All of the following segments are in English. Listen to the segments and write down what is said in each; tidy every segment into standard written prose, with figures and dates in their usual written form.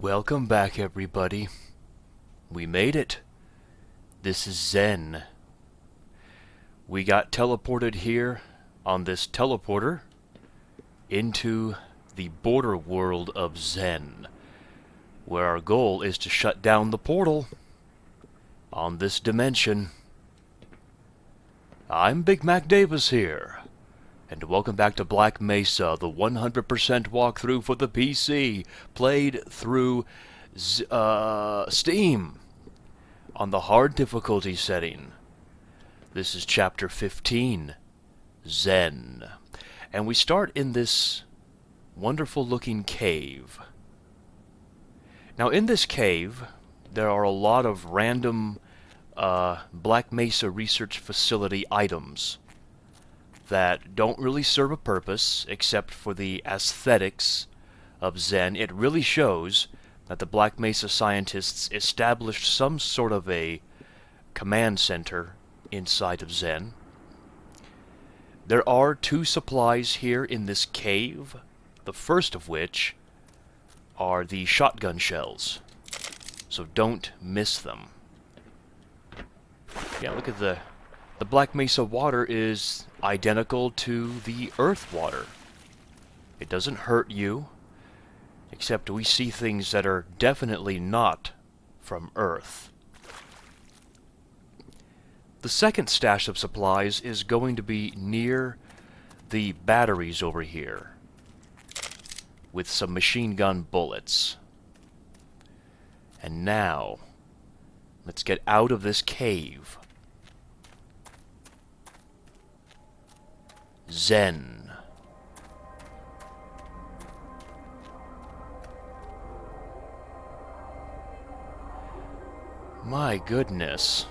Welcome back, everybody. We made it. This is Zen. We got teleported here on this teleporter into the border world of Zen, where our goal is to shut down the portal on this dimension. I'm Big Mac Davis here, and welcome back to Black Mesa, the 100% walkthrough for the PC, played through Steam on the hard difficulty setting. This is Chapter 15, Zen. And we start in this wonderful looking cave. Now in this cave, there are a lot of random Black Mesa Research Facility items that don't really serve a purpose except for the aesthetics of Zen. It really shows that the Black Mesa scientists established some sort of a command center inside of Zen. There are two supplies here in this cave, the first of which are the shotgun shells, so don't miss them. Yeah, look at the Black Mesa water is identical to the Earth water. It doesn't hurt you, except we see things that are definitely not from Earth. The second stash of supplies is going to be near the batteries over here, with some machine gun bullets. And now, let's get out of this cave. Zen. My goodness.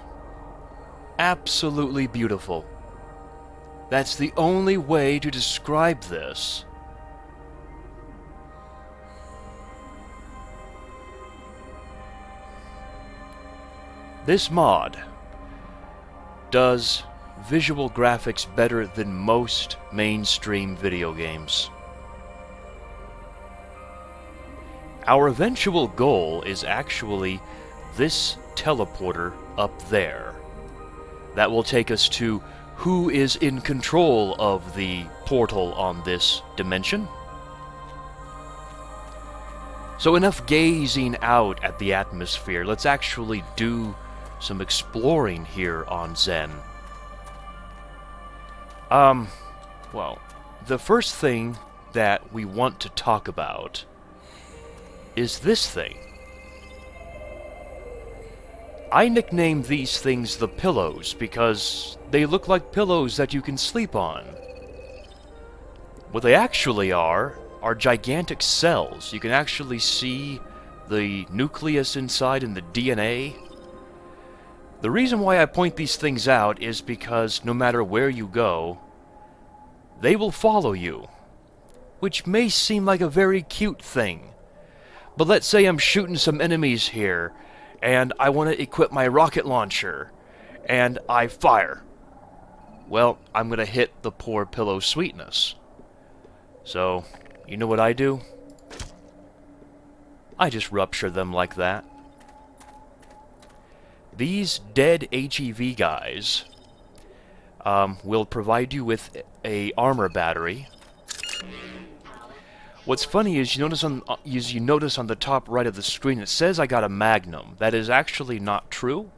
Absolutely beautiful. That's the only way to describe this. This mod does visual graphics better than most mainstream video games. Our eventual goal is actually this teleporter up there. That will take us to who is in control of the portal on this dimension. So enough gazing out at the atmosphere. Let's actually do some exploring here on Zen. Well, the first thing that we want to talk about is this thing. I nicknamed these things the pillows because they look like pillows that you can sleep on. What they actually are gigantic cells. You can actually see the nucleus inside and the DNA. The reason why I point these things out is because no matter where you go, they will follow you, which may seem like a very cute thing. But let's say I'm shooting some enemies here, and I want to equip my rocket launcher, and I fire. Well, I'm going to hit the poor pillow sweetness. So, you know what I do? I just rupture them like that. These dead HEV guys will provide you with a armor battery. What's funny is you notice on the top right of the screen it says I got a Magnum. That is actually not true.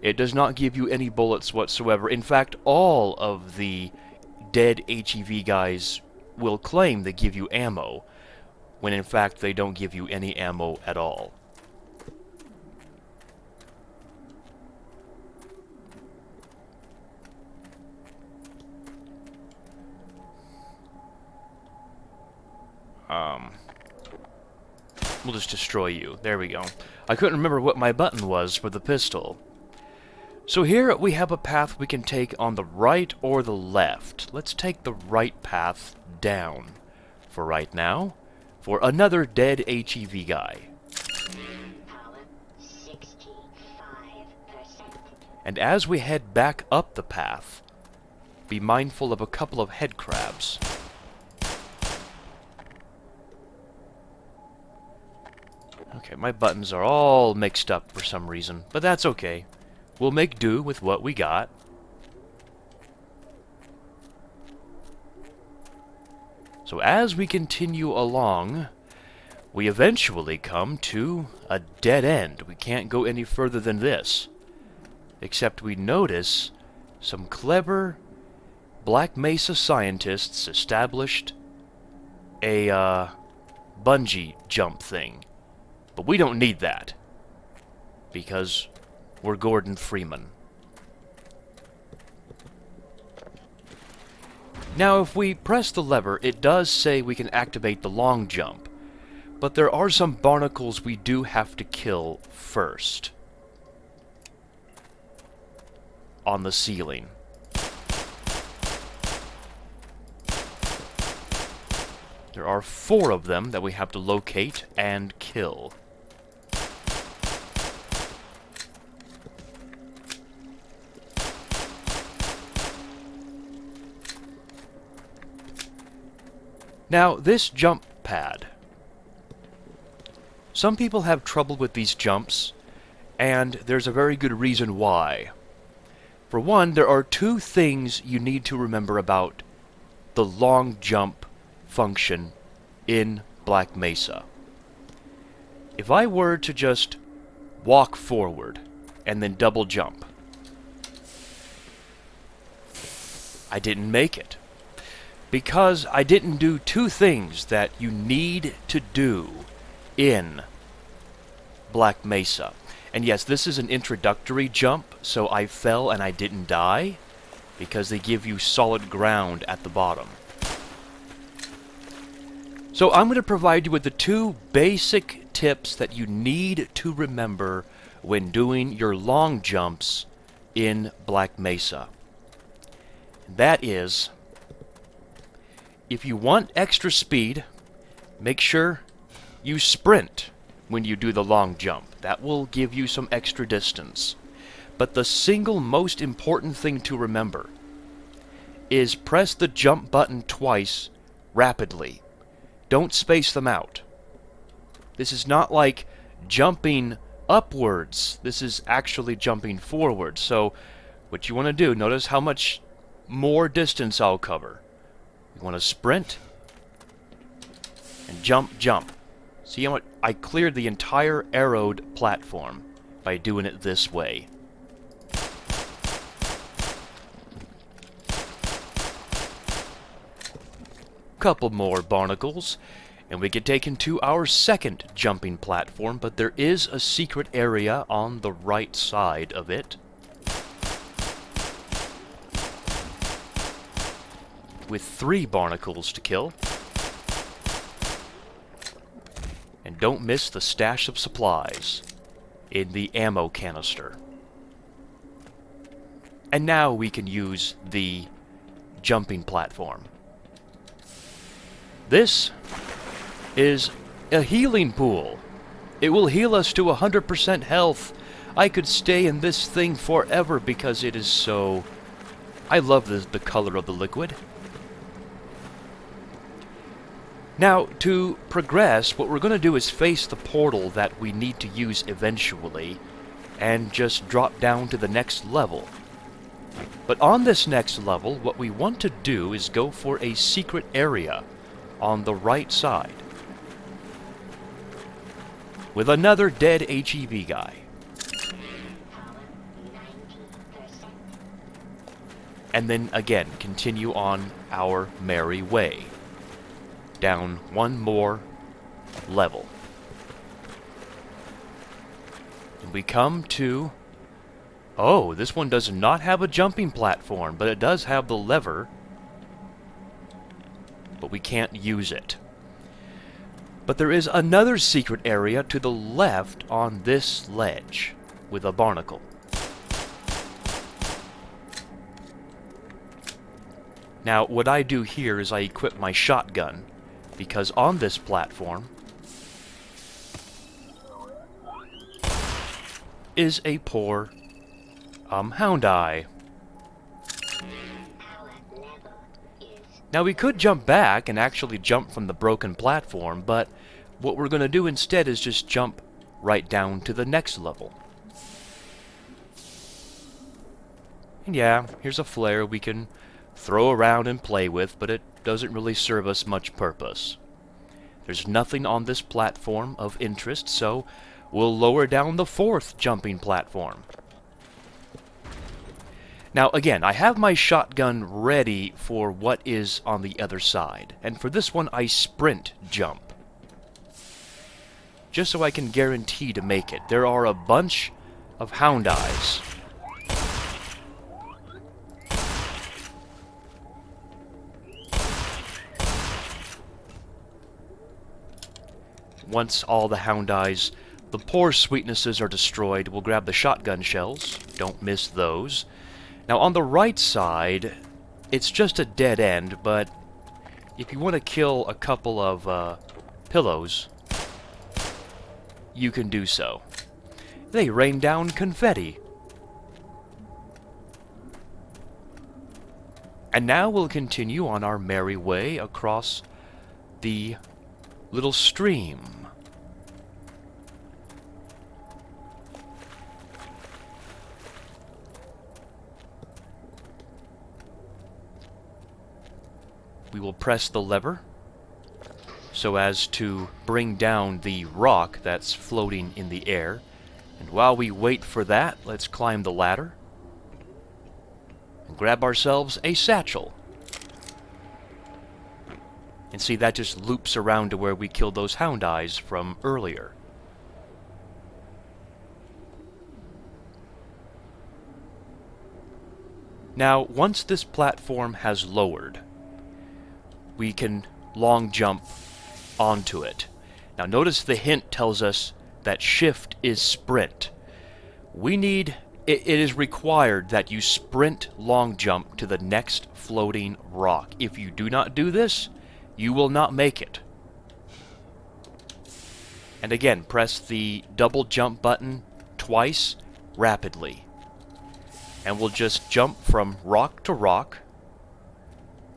It does not give you any bullets whatsoever. In fact, all of the dead HEV guys will claim they give you ammo, when in fact they don't give you any ammo at all. We'll just destroy you. There we go. I couldn't remember what my button was for the pistol. So here we have a path we can take on the right or the left. Let's take the right path down for right now, for another dead HEV guy. Power 65%. And as we head back up the path, be mindful of a couple of head crabs. Okay, my buttons are all mixed up for some reason, but that's okay. We'll make do with what we got. So as we continue along, we eventually come to a dead end. We can't go any further than this. Except we notice some clever Black Mesa scientists established a bungee jump thing. But we don't need that, because we're Gordon Freeman. Now, if we press the lever, it does say we can activate the long jump, but there are some barnacles we do have to kill first. On the ceiling. There are 4 of them that we have to locate and kill. Now, this jump pad. Some people have trouble with these jumps, and there's a very good reason why. For one, there are 2 things you need to remember about the long jump function in Black Mesa. If I were to just walk forward and then double jump, I didn't make it. Because I didn't do 2 things that you need to do in Black Mesa. And yes, this is an introductory jump, so I fell and I didn't die, because they give you solid ground at the bottom. So I'm going to provide you with the 2 basic tips that you need to remember when doing your long jumps in Black Mesa. That is, if you want extra speed, make sure you sprint when you do the long jump. That will give you some extra distance. But the single most important thing to remember is press the jump button twice rapidly. Don't space them out. This is not like jumping upwards. This is actually jumping forward. So what you want to do, notice how much more distance I'll cover. You want to sprint and jump, jump. See how much I cleared the entire arrowed platform by doing it this way. Couple more barnacles, and we get taken to our second jumping platform, but there is a secret area on the right side of it. With 3 barnacles to kill. And don't miss the stash of supplies in the ammo canister. And now we can use the jumping platform. This is a healing pool. It will heal us to 100% health. I could stay in this thing forever because it is so... I love the color of the liquid. Now, to progress, what we're going to do is face the portal that we need to use eventually, and just drop down to the next level. But on this next level, what we want to do is go for a secret area on the right side, with another dead HEV guy. And then again, continue on our merry way. Down 1 more level. And we come to... Oh, this one does not have a jumping platform, but it does have the lever. But we can't use it. But there is another secret area to the left on this ledge, with a barnacle. Now, what I do here is I equip my shotgun, because on this platform is a poor hound eye. Now we could jump back and actually jump from the broken platform, but what we're going to do instead is just jump right down to the next level. And yeah, here's a flare we can throw around and play with, but it doesn't really serve us much purpose. There's nothing on this platform of interest, so we'll lower down the 4th jumping platform. Now again, I have my shotgun ready for what is on the other side, and for this one I sprint jump, just so I can guarantee to make it. There are a bunch of hound eyes. Once all the hound eyes, the poor sweetnesses are destroyed, we'll grab the shotgun shells. Don't miss those. Now on the right side, it's just a dead end, but if you want to kill a couple of pillows, you can do so. They rain down confetti. And now we'll continue on our merry way across the little stream. We will press the lever so as to bring down the rock that's floating in the air. And while we wait for that, let's climb the ladder and grab ourselves a satchel. And see, that just loops around to where we killed those hound eyes from earlier. Now, once this platform has lowered, we can long jump onto it. Now notice the hint tells us that shift is sprint. It is required that you sprint long jump to the next floating rock. If you do not do this, you will not make it. And again, press the double jump button twice rapidly. And we'll just jump from rock to rock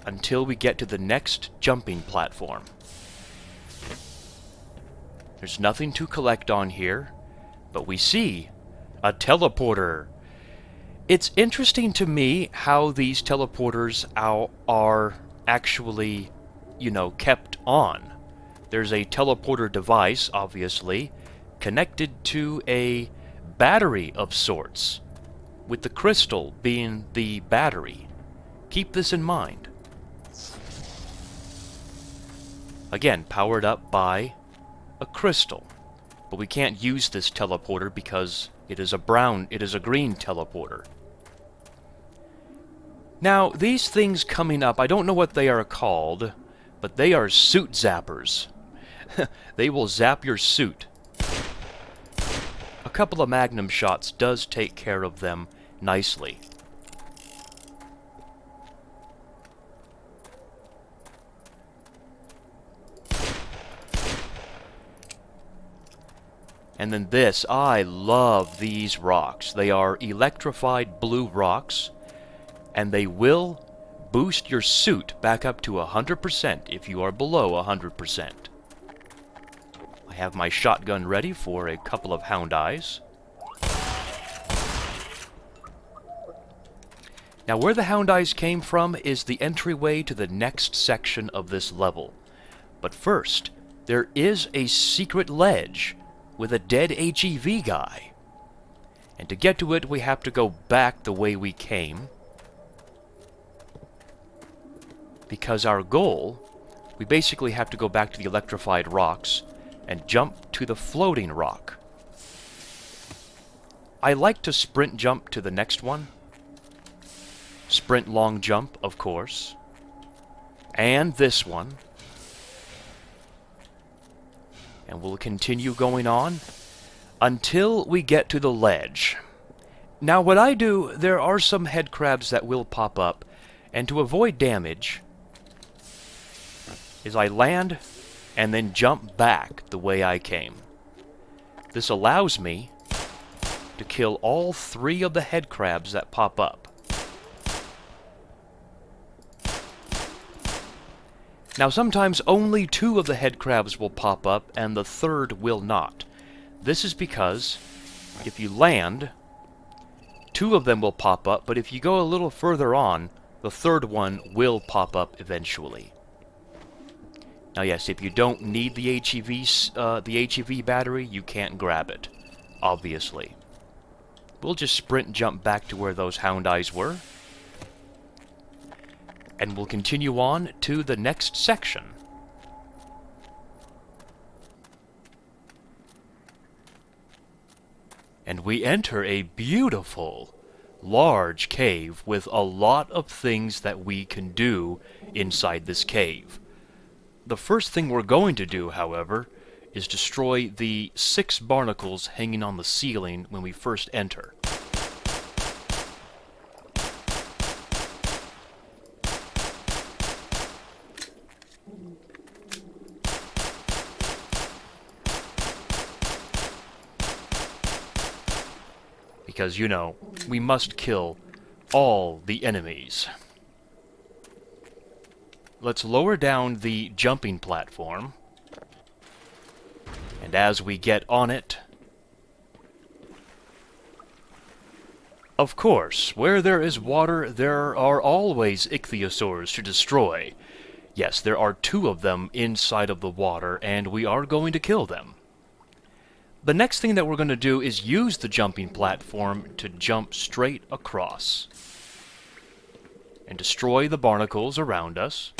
until we get to the next jumping platform. There's nothing to collect on here, but we see a teleporter. It's interesting to me how these teleporters are actually, kept on. There's a teleporter device, obviously, connected to a battery of sorts, with the crystal being the battery. Keep this in mind. Again, powered up by a crystal. But we can't use this teleporter because it is a green teleporter. Now, these things coming up, I don't know what they are called, but they are suit zappers. They will zap your suit. A couple of magnum shots does take care of them nicely. And then this, I love these rocks. They are electrified blue rocks, and they will boost your suit back up to 100% if you are below 100%. I have my shotgun ready for a couple of hound eyes. Now where the hound eyes came from is the entryway to the next section of this level. But first, there is a secret ledge with a dead HEV guy. And to get to it, we have to go back the way we came. Because our goal, we basically have to go back to the electrified rocks and jump to the floating rock. I like to sprint jump to the next one. Sprint long jump, of course. And this one. And we'll continue going on until we get to the ledge. Now what I do, there are some head crabs that will pop up, and to avoid damage, is I land and then jump back the way I came. This allows me to kill all 3 of the head crabs that pop up. Now sometimes only 2 of the head crabs will pop up and the 3rd will not. This is because if you land, 2 of them will pop up, but if you go a little further on, the 3rd one will pop up eventually. Now yes, if you don't need the HEV battery, you can't grab it, obviously. We'll just sprint jump back to where those hound eyes were, and we'll continue on to the next section. And we enter a beautiful, large cave with a lot of things that we can do inside this cave. The first thing we're going to do, however, is destroy the 6 barnacles hanging on the ceiling when we first enter. Because, you know, we must kill all the enemies. Let's lower down the jumping platform. And as we get on it... Of course, where there is water, there are always ichthyosaurs to destroy. Yes, there are 2 of them inside of the water, and we are going to kill them. The next thing that we're going to do is use the jumping platform to jump straight across and destroy the barnacles around us.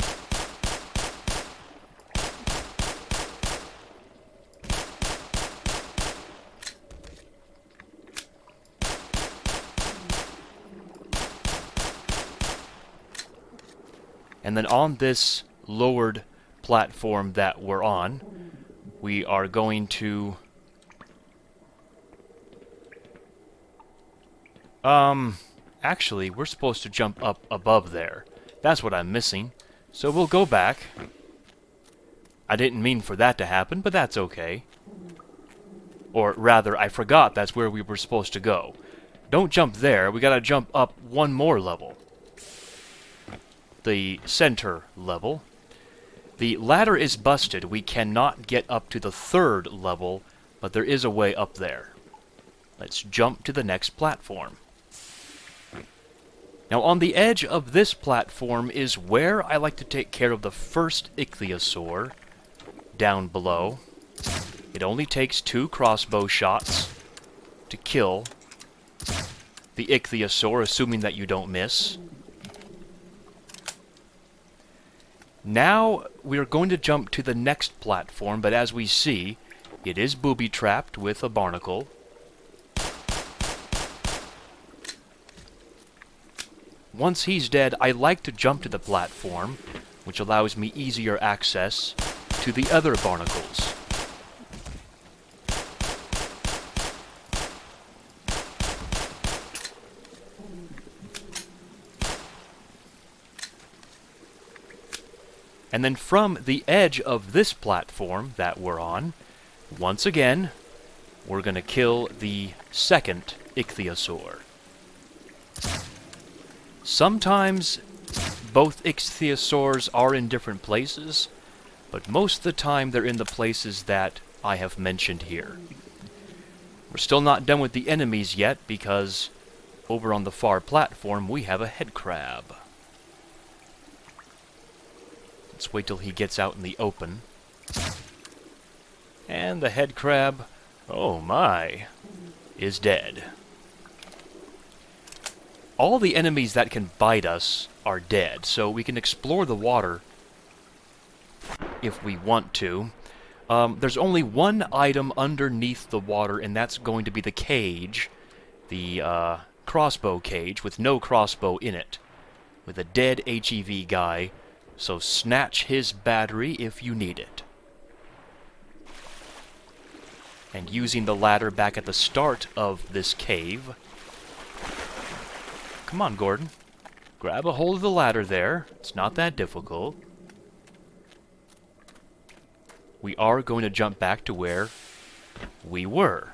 And then on this lowered platform that we're on, we are going to... Actually, we're supposed to jump up above there. That's what I'm missing. So we'll go back. I didn't mean for that to happen, but that's okay. Or rather, I forgot that's where we were supposed to go. Don't jump there, we gotta jump up 1 more level. The center level. The ladder is busted. We cannot get up to the 3rd level, but there is a way up there. Let's jump to the next platform. Now, on the edge of this platform is where I like to take care of the first ichthyosaur down below. It only takes 2 crossbow shots to kill the ichthyosaur, assuming that you don't miss. Now, we're going to jump to the next platform, but as we see, it is booby-trapped with a barnacle. Once he's dead, I like to jump to the platform, which allows me easier access to the other barnacles. And then from the edge of this platform that we're on, once again, we're going to kill the 2nd ichthyosaur. Sometimes both ichthyosaurs are in different places, but most of the time they're in the places that I have mentioned here. We're still not done with the enemies yet because over on the far platform we have a head crab. Let's wait till he gets out in the open. And the head crab, oh my, is dead. All the enemies that can bite us are dead, so we can explore the water if we want to. There's only 1 item underneath the water, and that's going to be the cage, the crossbow cage, with no crossbow in it, with a dead HEV guy, so snatch his battery if you need it. And using the ladder back at the start of this cave... Come on, Gordon. Grab a hold of the ladder there. It's not that difficult. We are going to jump back to where we were.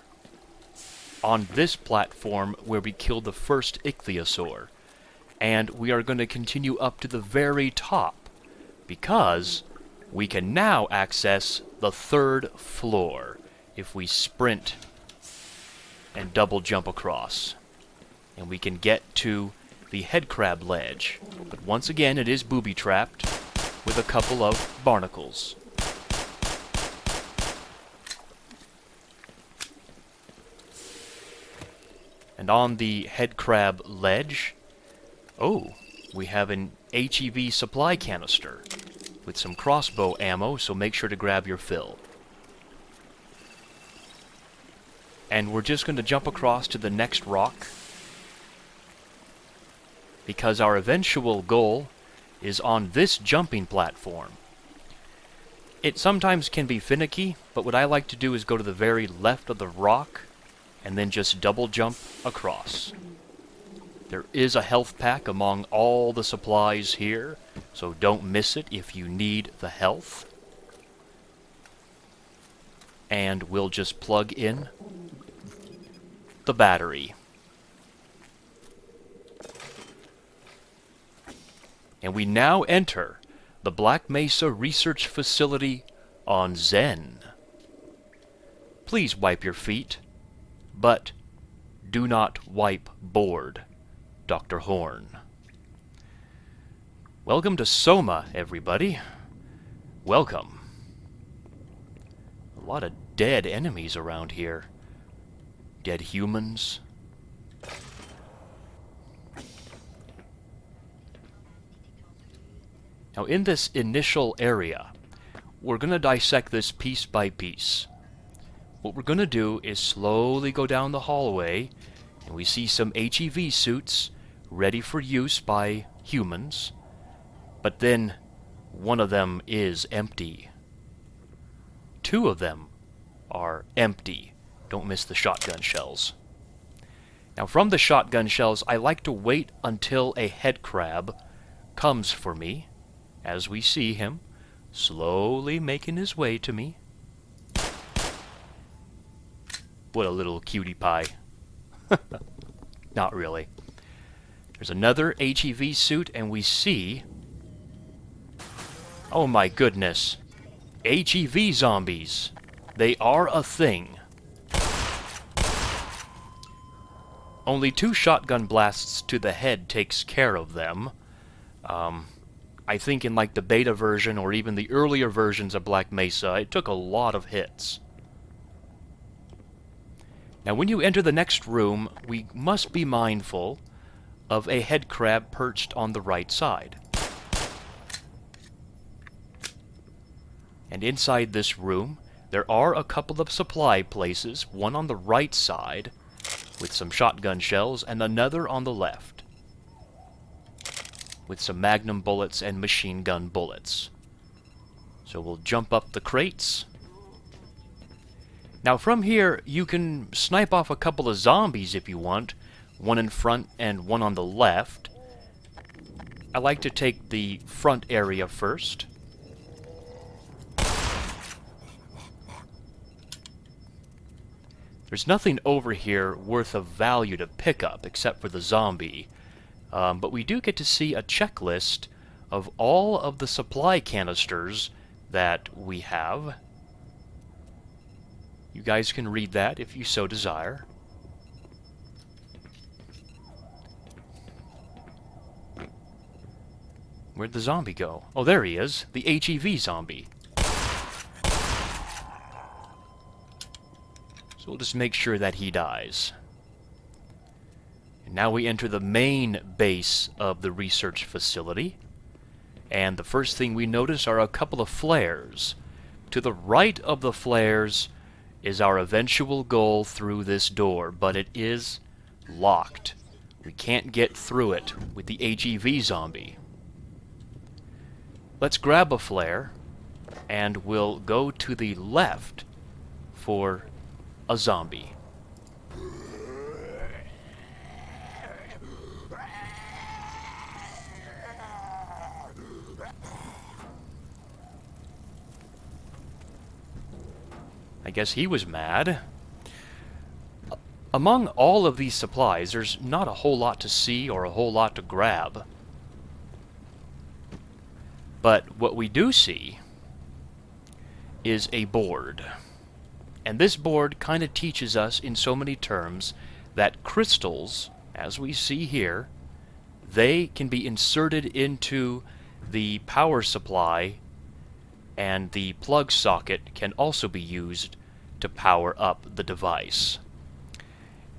On this platform where we killed the first ichthyosaur. And we are going to continue up to the very top, because we can now access the 3rd floor if we sprint and double jump across. And we can get to the head crab ledge. But once again, it is booby-trapped with a couple of barnacles. And on the head crab ledge, oh, we have an HEV supply canister with some crossbow ammo, so make sure to grab your fill. And we're just going to jump across to the next rock, because our eventual goal is on this jumping platform. It sometimes can be finicky, but what I like to do is go to the very left of the rock and then just double jump across. There is a health pack among all the supplies here, so don't miss it if you need the health. And we'll just plug in the battery. And we now enter the Black Mesa Research Facility on Zen. Please wipe your feet, but do not wipe board, Dr. Horn. Welcome to Soma, everybody. Welcome. A lot of dead enemies around here. Dead humans. Now, in this initial area, we're going to dissect this piece by piece. What we're going to do is slowly go down the hallway, and we see some HEV suits ready for use by humans, but then one of them is empty. Two of them are empty. Don't miss the shotgun shells. Now, from the shotgun shells, I like to wait until a head crab comes for me, as we see him slowly making his way to me. What a little cutie pie. Not really. There's another HEV suit, and we see... oh my goodness. HEV zombies. They are a thing. Only 2 shotgun blasts to the head takes care of them. I think in like the beta version or even the earlier versions of Black Mesa, it took a lot of hits. Now when you enter the next room, we must be mindful of a head crab perched on the right side. And inside this room, there are a couple of supply places, one on the right side with some shotgun shells and another on the left with some magnum bullets and machine gun bullets. So we'll jump up the crates. Now from here, you can snipe off a couple of zombies if you want, one in front and one on the left. I like to take the front area first. There's nothing over here worth of value to pick up except for the zombie. But we do get to see a checklist of all of the supply canisters that we have. You guys can read that if you so desire. Where'd the zombie go? Oh, there he is. The HEV zombie. So we'll just make sure that he dies. And now we enter the main base of the research facility. And the first thing we notice are a couple of flares. To the right of the flares is our eventual goal through this door, but it is locked. We can't get through it with the HEV zombie. Let's grab a flare, and we'll go to the left for a zombie. I guess he was mad. Among all of these supplies, there's not a whole lot to see or a whole lot to grab. But what we do see is a board. And this board kind of teaches us in so many terms that crystals, as we see here, they can be inserted into the power supply, and the plug socket can also be used to power up the device.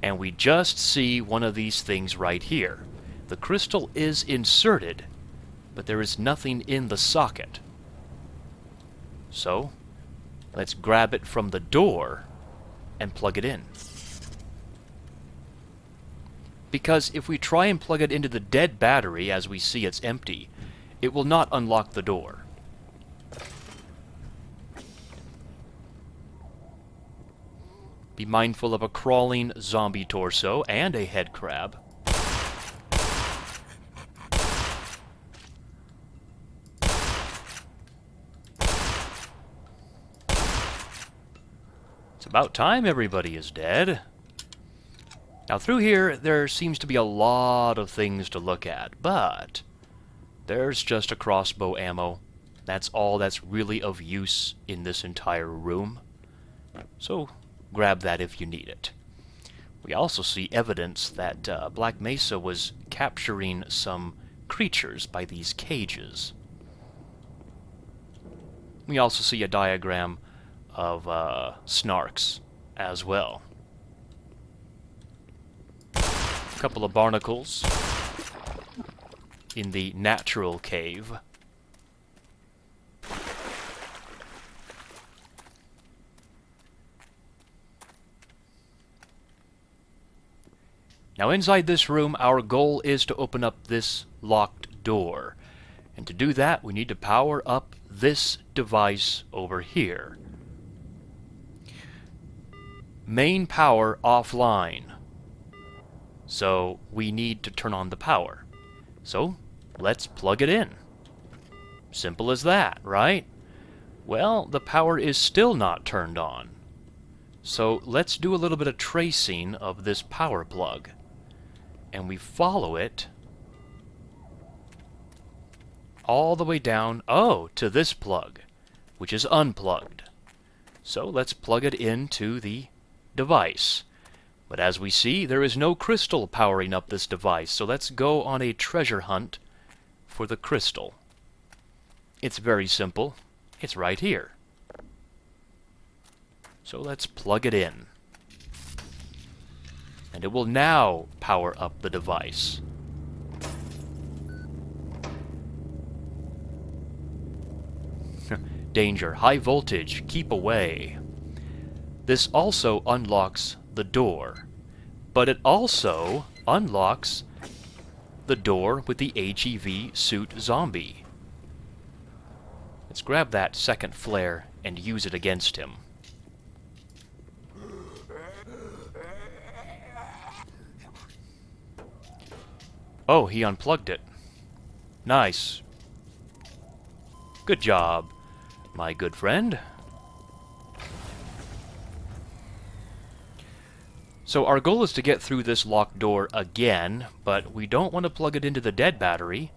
And we just see one of these things right here. The crystal is inserted, but there is nothing in the socket. So, let's grab it from the door and plug it in. Because if we try and plug it into the dead battery as we see it's empty, it will not unlock the door. Be mindful of a crawling zombie torso and a head crab. It's about time everybody is dead. Now through here, there seems to be a lot of things to look at, but there's just a crossbow ammo. That's all that's really of use in this entire room. So grab that if you need it. We also see evidence that Black Mesa was capturing some creatures by these cages. We also see a diagram of snarks as well. A couple of barnacles in the natural cave. Now inside this room, our goal is to open up this locked door. And to do that, we need to power up this device over here. Main power offline. So we need to turn on the power. So let's plug it in. Simple as that, right? Well, the power is still not turned on. So let's do a little bit of tracing of this power plug. And we follow it all the way down, to this plug, which is unplugged. So let's plug it into the device. But as we see, there is no crystal powering up this device, so let's go on a treasure hunt for the crystal. It's very simple. It's right here. So let's plug it in. And it will now power up the device. Danger, high voltage, keep away. This also unlocks the door, but it also unlocks the door with the HEV suit zombie. Let's grab that second flare and use it against him. Oh, he unplugged it. Nice. Good job, my good friend. So our goal is to get through this locked door again, but we don't want to plug it into the dead battery.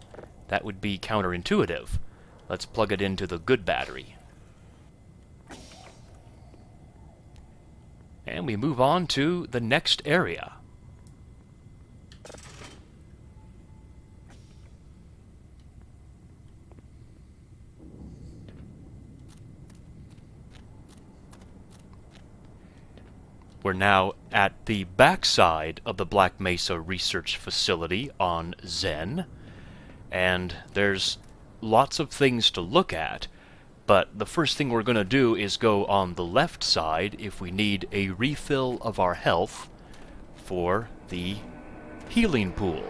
That would be counterintuitive. Let's plug it into the good battery. And we move on to the next area. We're now at the backside of the Black Mesa Research Facility on Zen, and there's lots of things to look at, but the first thing we're going to do is go on the left side if we need a refill of our health for the healing pool.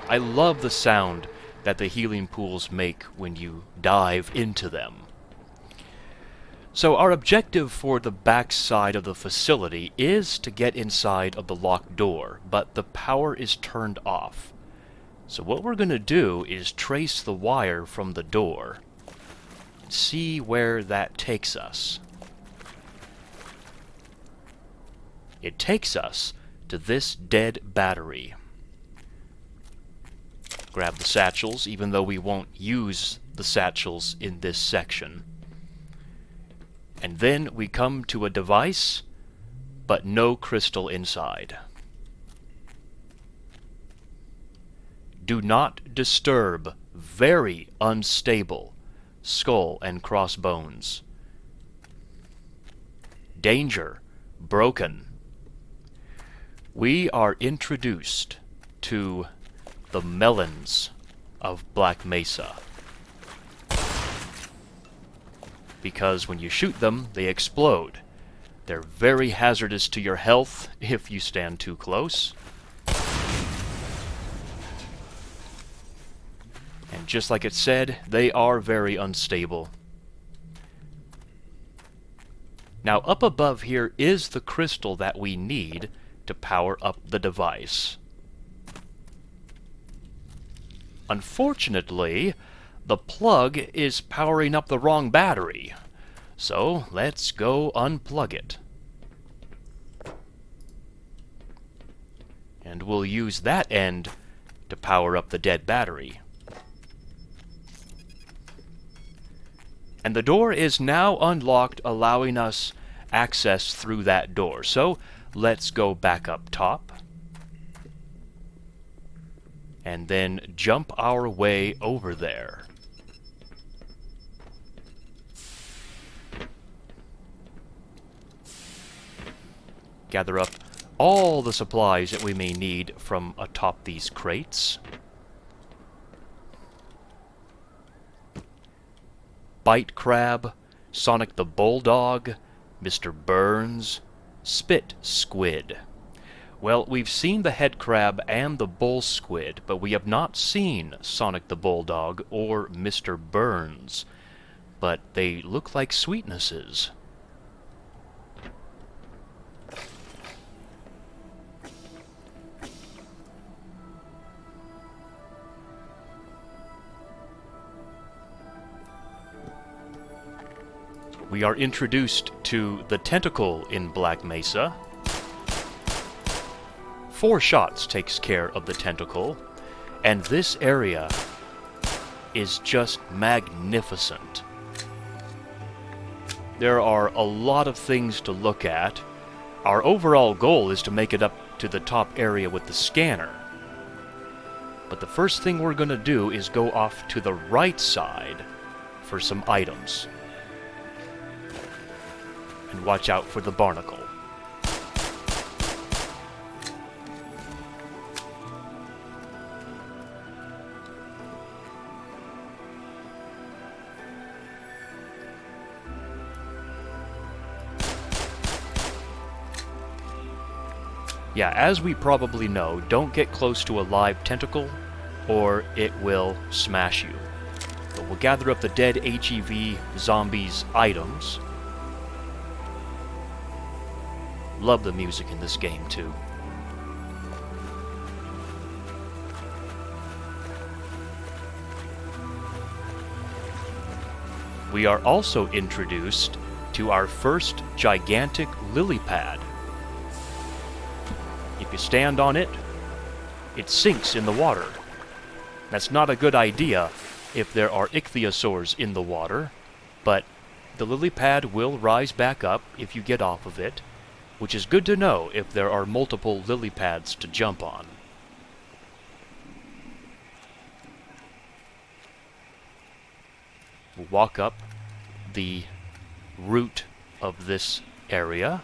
I love the sound that the healing pools make when you dive into them. So our objective for the back side of the facility is to get inside of the locked door, but the power is turned off. So what we're going to do is trace the wire from the door and see where that takes us. It takes us to this dead battery. Grab the satchels, even though we won't use the satchels in this section. And then we come to a device, but no crystal inside. Do not disturb very unstable skull and crossbones. Danger, broken. We are introduced to the melons of Black Mesa. Because when you shoot them, they explode. They're very hazardous to your health if you stand too close. And just like it said, they are very unstable. Now up above here is the crystal that we need to power up the device. Unfortunately, the plug is powering up the wrong battery. So let's go unplug it. And we'll use that end to power up the dead battery. And the door is now unlocked, allowing us access through that door. So let's go back up top. And then jump our way over there. Gather up all the supplies that we may need from atop these crates. Bite Crab, Sonic the Bulldog, Mr. Burns, Spit Squid. Well, we've seen the head crab and the bull squid, but we have not seen Sonic the Bulldog or Mr. Burns. But they look like sweetnesses. We are introduced to the tentacle in Black Mesa. 4 shots takes care of the tentacle, and this area is just magnificent. There are a lot of things to look at. Our overall goal is to make it up to the top area with the scanner. But the first thing we're going to do is go off to the right side for some items. And watch out for the barnacle. Yeah, as we probably know, don't get close to a live tentacle, or it will smash you. But we'll gather up the dead HEV zombies' items. Love the music in this game, too. We are also introduced to our first gigantic lily pad. If you stand on it, it sinks in the water. That's not a good idea if there are ichthyosaurs in the water, but the lily pad will rise back up if you get off of it, which is good to know if there are multiple lily pads to jump on. We'll walk up the root of this area.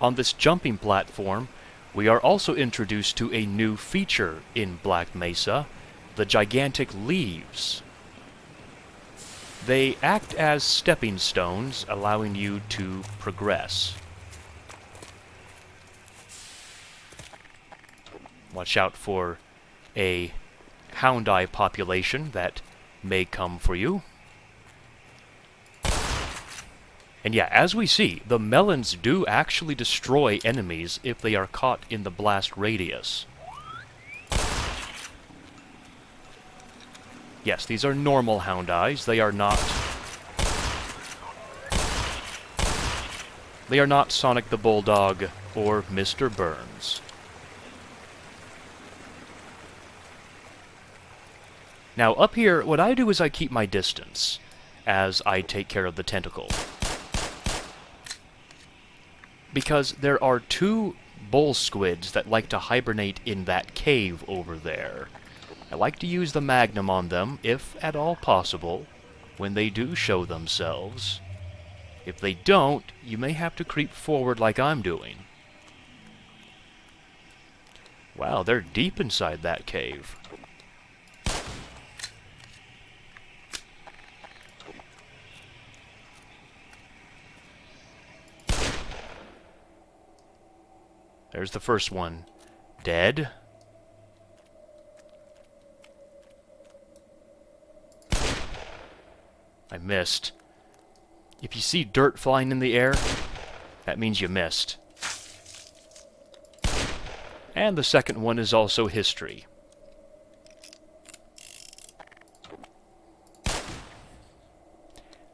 On this jumping platform, we are also introduced to a new feature in Black Mesa, the gigantic leaves. They act as stepping stones, allowing you to progress. Watch out for a hound eye population that may come for you. And yeah, as we see, the melons do actually destroy enemies if they are caught in the blast radius. Yes, these are normal hound eyes. They are not Sonic the Bulldog or Mr. Burns. Now, up here, what I do is I keep my distance as I take care of the tentacle. Because there are two bull squids that like to hibernate in that cave over there. I like to use the magnum on them, if at all possible, when they do show themselves. If they don't, you may have to creep forward like I'm doing. Wow, they're deep inside that cave. There's the first one. Dead. I missed. If you see dirt flying in the air, that means you missed. And the second one is also history.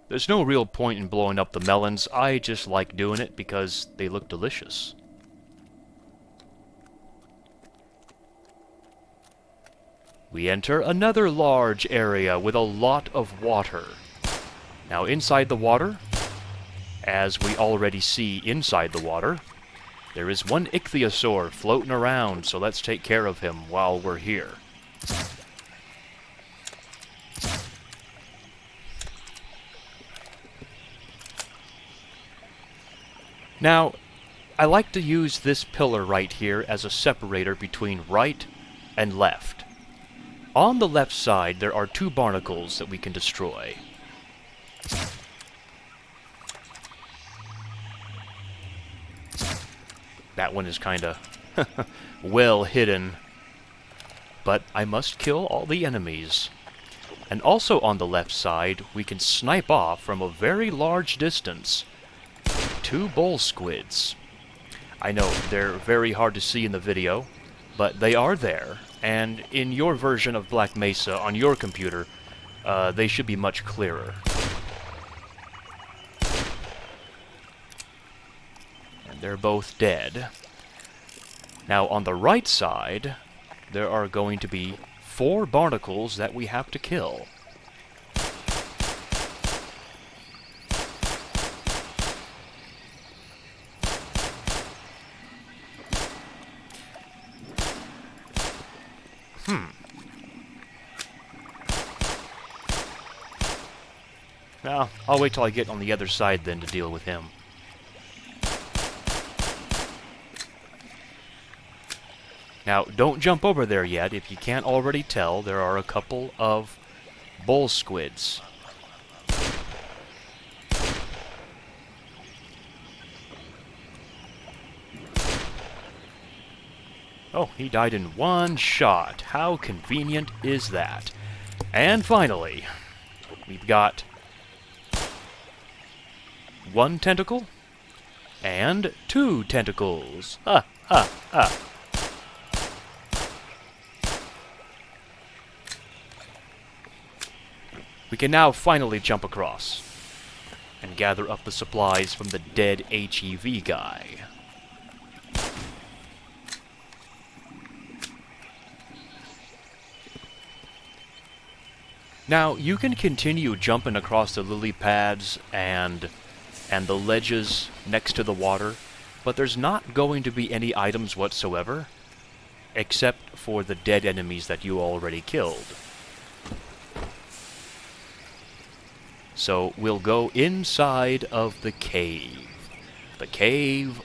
There's no real point in blowing up the melons. I just like doing it because they look delicious. We enter another large area with a lot of water. Now inside the water, as we already see inside the water, there is one ichthyosaur floating around, so let's take care of him while we're here. Now, I like to use this pillar right here as a separator between right and left. On the left side, there are two barnacles that we can destroy. That one is kinda well hidden. But I must kill all the enemies. And also on the left side, we can snipe off from a very large distance two bull squids. I know, they're very hard to see in the video, but they are there. And in your version of Black Mesa, on your computer, they should be much clearer. And they're both dead. Now, on the right side, there are going to be 4 barnacles that we have to kill. Well, I'll wait till I get on the other side then to deal with him. Now, don't jump over there yet. If you can't already tell, there are a couple of bull squids. Oh, he died in one shot. How convenient is that? And finally, we've got 1 tentacle and 2 tentacles. Ha, ha, ha. We can now finally jump across and gather up the supplies from the dead HEV guy. Now, you can continue jumping across the lily pads and the ledges next to the water, but there's not going to be any items whatsoever, except for the dead enemies that you already killed. So we'll go inside of the cave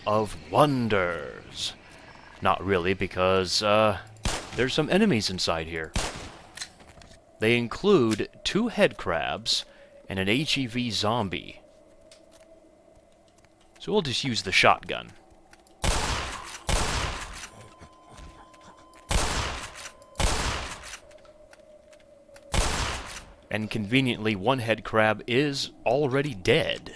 of wonders. Not really, because there's some enemies inside here. They include 2 head crabs and an HEV zombie. So we'll just use the shotgun. And conveniently, 1 head crab is already dead.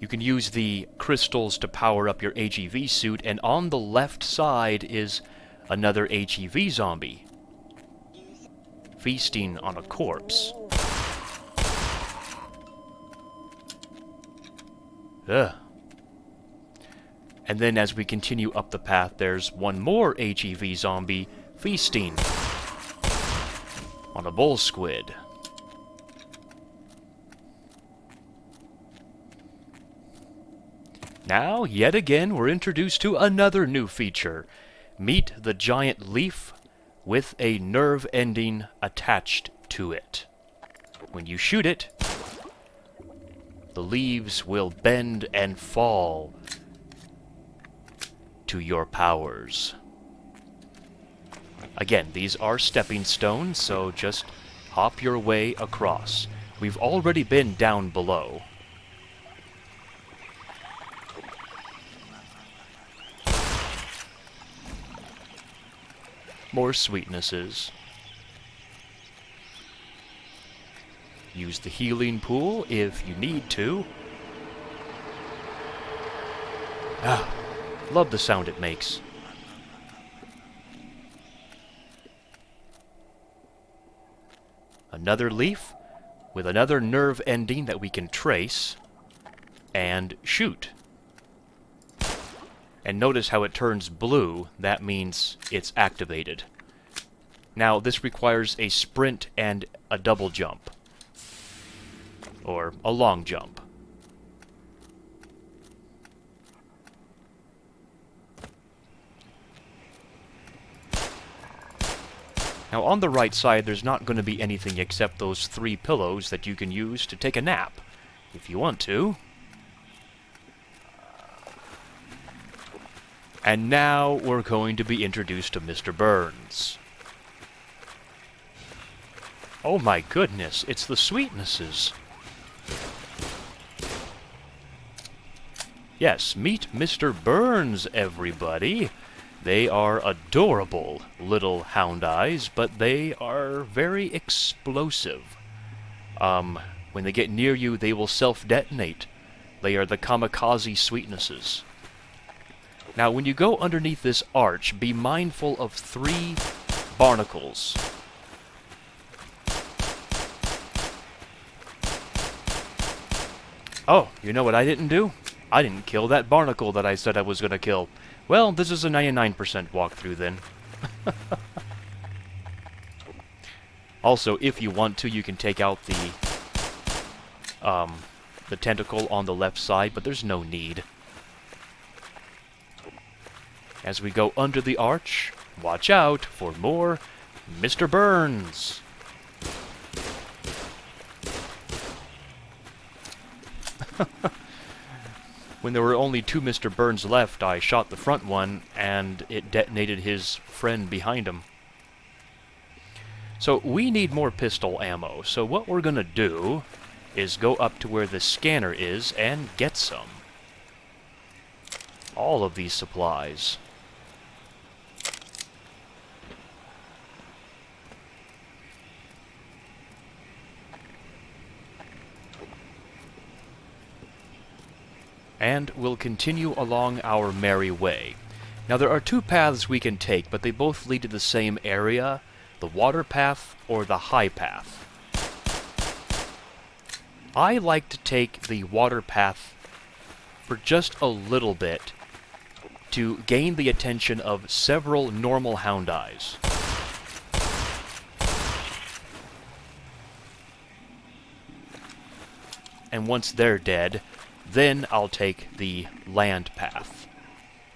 You can use the crystals to power up your HEV suit, and on the left side is another HEV zombie, feasting on a corpse. Ugh. And then as we continue up the path, there's one more HEV zombie feasting on a bull squid. Now, yet again, we're introduced to another new feature. Meet the giant leaf with a nerve ending attached to it. When you shoot it, the leaves will bend and fall to your powers. Again, these are stepping stones, so just hop your way across. We've already been down below. More sweetnesses. Use the healing pool if you need to. Ah, love the sound it makes. Another leaf with another nerve ending that we can trace and shoot. And notice how it turns blue. That means it's activated. Now, this requires a sprint and a double jump. Or a long jump. Now, on the right side, there's not going to be anything except those 3 pillows that you can use to take a nap, if you want to. And now we're going to be introduced to Mr. Burns. Oh my goodness, it's the sweetnesses. Yes, meet Mr. Burns, everybody. They are adorable little hound eyes, but they are very explosive. When they get near you, they will self-detonate. They are the kamikaze sweetnesses. Now, when you go underneath this arch, be mindful of 3 barnacles. Oh, you know what I didn't do? I didn't kill that barnacle that I said I was going to kill. Well, this is a 99% walkthrough then. Also, if you want to, you can take out the tentacle on the left side, but there's no need. As we go under the arch, watch out for more Mr. Burns. When there were only 2 Mr. Burns left, I shot the front one, and it detonated his friend behind him. So we need more pistol ammo, so what we're gonna do is go up to where the scanner is and get some. All of these supplies. And we'll continue along our merry way. Now there are 2 paths we can take, but they both lead to the same area, the water path or the high path. I like to take the water path for just a little bit to gain the attention of several normal hound eyes. And once they're dead, then I'll take the land path,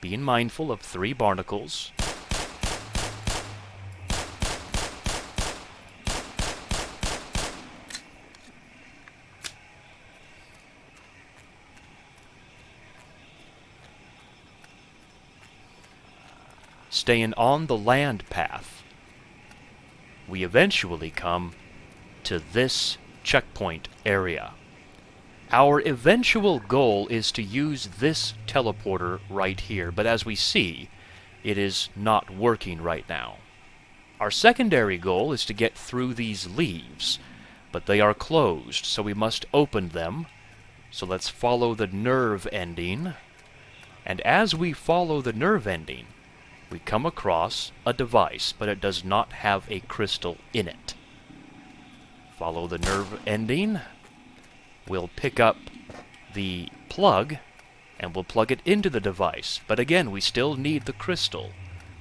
being mindful of 3 barnacles. Staying on the land path, we eventually come to this checkpoint area. Our eventual goal is to use this teleporter right here, but as we see, it is not working right now. Our secondary goal is to get through these leaves, but they are closed, so we must open them. So let's follow the nerve ending, and as we follow the nerve ending, we come across a device, but it does not have a crystal in it. Follow the nerve ending. We'll pick up the plug, and we'll plug it into the device. But again, we still need the crystal,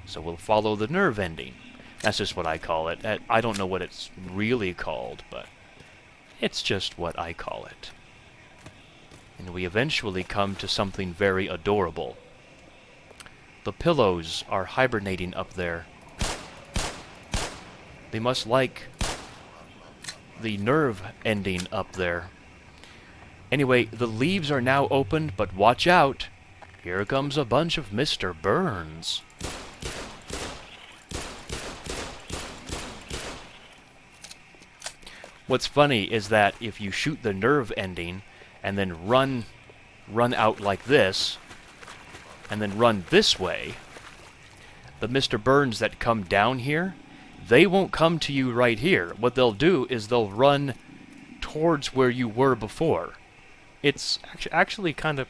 so we'll follow the nerve ending. That's just what I call it. I don't know what it's really called, but it's just what I call it. And we eventually come to something very adorable. The pillows are hibernating up there. They must like the nerve ending up there. Anyway, the leaves are now opened, but watch out! Here comes a bunch of Mr. Burns. What's funny is that if you shoot the nerve ending and then run out like this, and then run this way, the Mr. Burns that come down here, they won't come to you right here. What they'll do is they'll run towards where you were before. It's actually kind of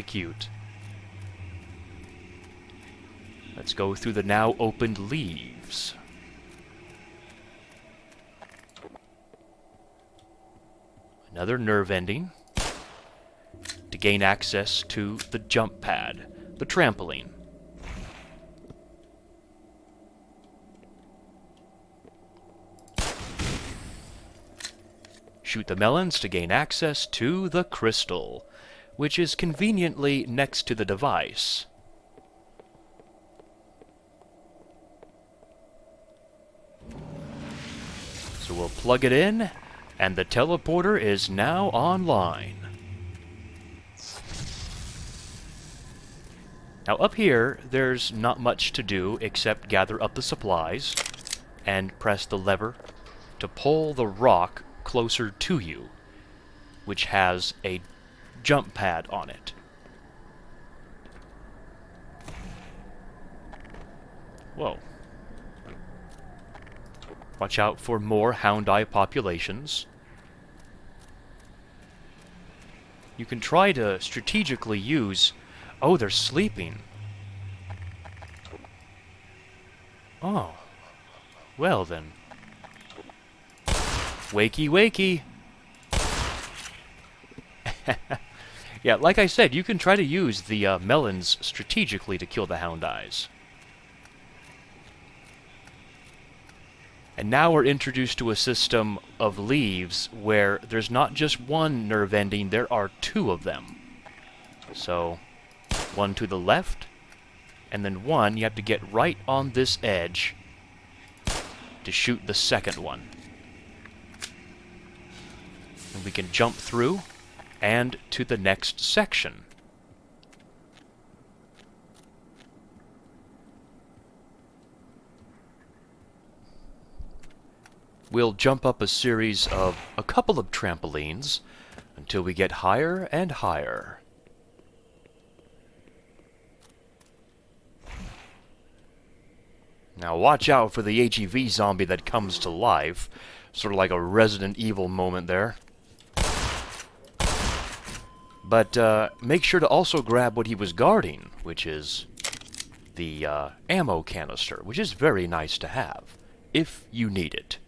cute. Let's go through the now opened leaves. Another nerve ending to gain access to the jump pad, the trampoline. Shoot the melons to gain access to the crystal, which is conveniently next to the device. So we'll plug it in, and the teleporter is now online. Now up here, there's not much to do except gather up the supplies and press the lever to pull the rock closer to you, which has a jump pad on it. Whoa. Watch out for more hound-eye populations. You can try to strategically use... Oh, they're sleeping. Oh. Well then. Wakey, wakey. Yeah, like I said, you can try to use the melons strategically to kill the hound eyes. And now we're introduced to a system of leaves where there's not just one nerve ending, there are two of them. So, one to the left, and then one, you have to get right on this edge to shoot the second one. And we can jump through and to the next section. We'll jump up a couple of trampolines until we get higher and higher. Now watch out for the HEV zombie that comes to life. Sort of like a Resident Evil moment there. But make sure to also grab what he was guarding, which is the ammo canister, which is very nice to have, if you need it.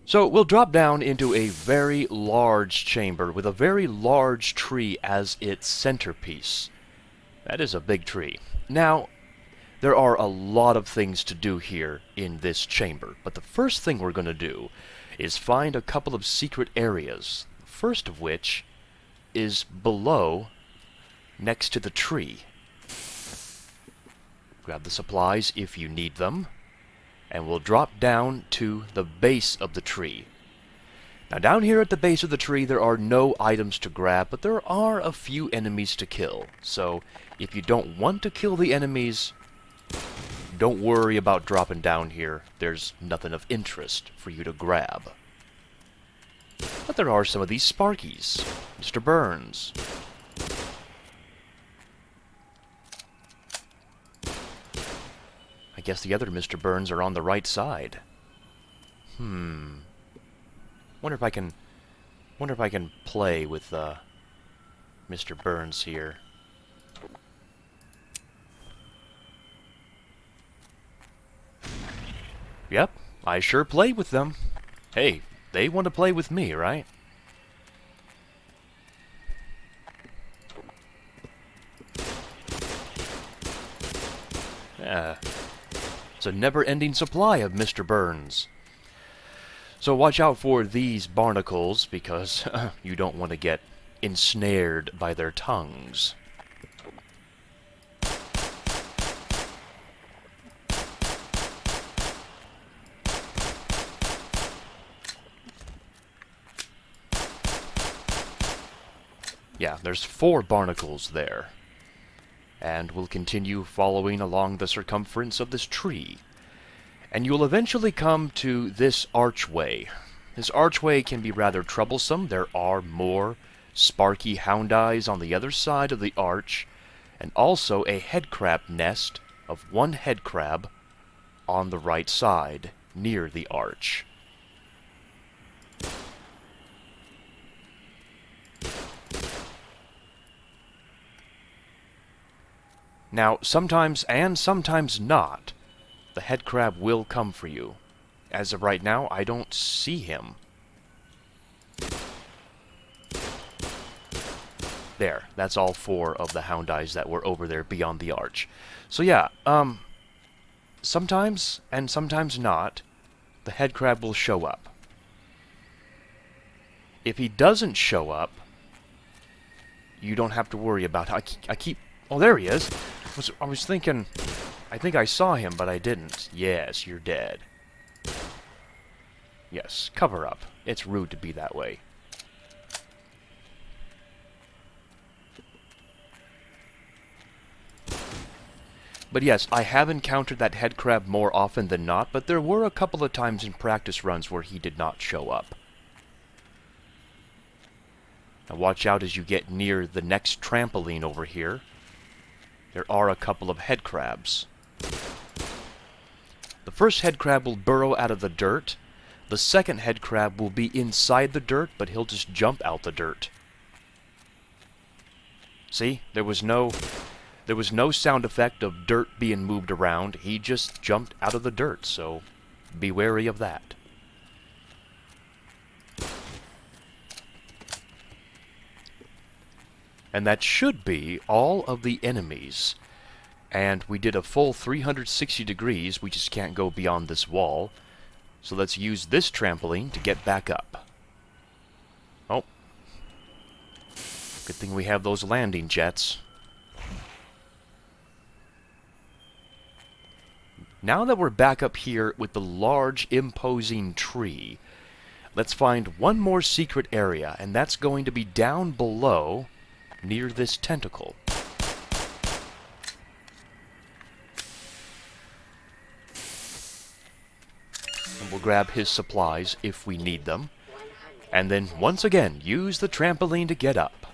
So we'll drop down into a very large chamber with a very large tree as its centerpiece. That is a big tree. Now, there are a lot of things to do here in this chamber, but the first thing we're going to do is find a couple of secret areas, the first of which is below, next to the tree. Grab the supplies if you need them, and we'll drop down to the base of the tree. Now down here at the base of the tree there are no items to grab, but there are a few enemies to kill. So if you don't want to kill the enemies, don't worry about dropping down here. There's nothing of interest for you to grab. But there are some of these sparkies. Mr. Burns. I guess the other Mr. Burns are on the right side. Wonder if I can play with Mr. Burns here. Yep, I sure played with them. Hey, they want to play with me, right? It's a never-ending supply of Mr. Burns. So watch out for these barnacles, because you don't want to get ensnared by their tongues. Yeah, there's 4 barnacles there. And we'll continue following along the circumference of this tree. And you'll eventually come to this archway. This archway can be rather troublesome. There are more sparky hound eyes on the other side of the arch, and also a headcrab nest of 1 headcrab on the right side, near the arch. Now, sometimes and sometimes not, the headcrab will come for you. As of right now, I don't see him. There, that's all 4 of the hound eyes that were over there beyond the arch. So yeah, sometimes and sometimes not, the headcrab will show up. If he doesn't show up, you don't have to worry about how I keep... Oh, there he is! I was thinking... I think I saw him, but I didn't. Yes, you're dead. Yes, cover up. It's rude to be that way. But yes, I have encountered that headcrab more often than not, but there were a couple of times in practice runs where he did not show up. Now watch out as you get near the next trampoline over here. There are a couple of headcrabs. The first headcrab will burrow out of the dirt. The second headcrab will be inside the dirt, but he'll just jump out the dirt. See? There was no sound effect of dirt being moved around. He just jumped out of the dirt, so be wary of that. And that should be all of the enemies. And we did a full 360 degrees. We just can't go beyond this wall. So let's use this trampoline to get back up. Oh. Good thing we have those landing jets. Now that we're back up here with the large, imposing tree, let's find one more secret area, and that's going to be down below, near this tentacle. And we'll grab his supplies if we need them, and then once again use the trampoline to get up.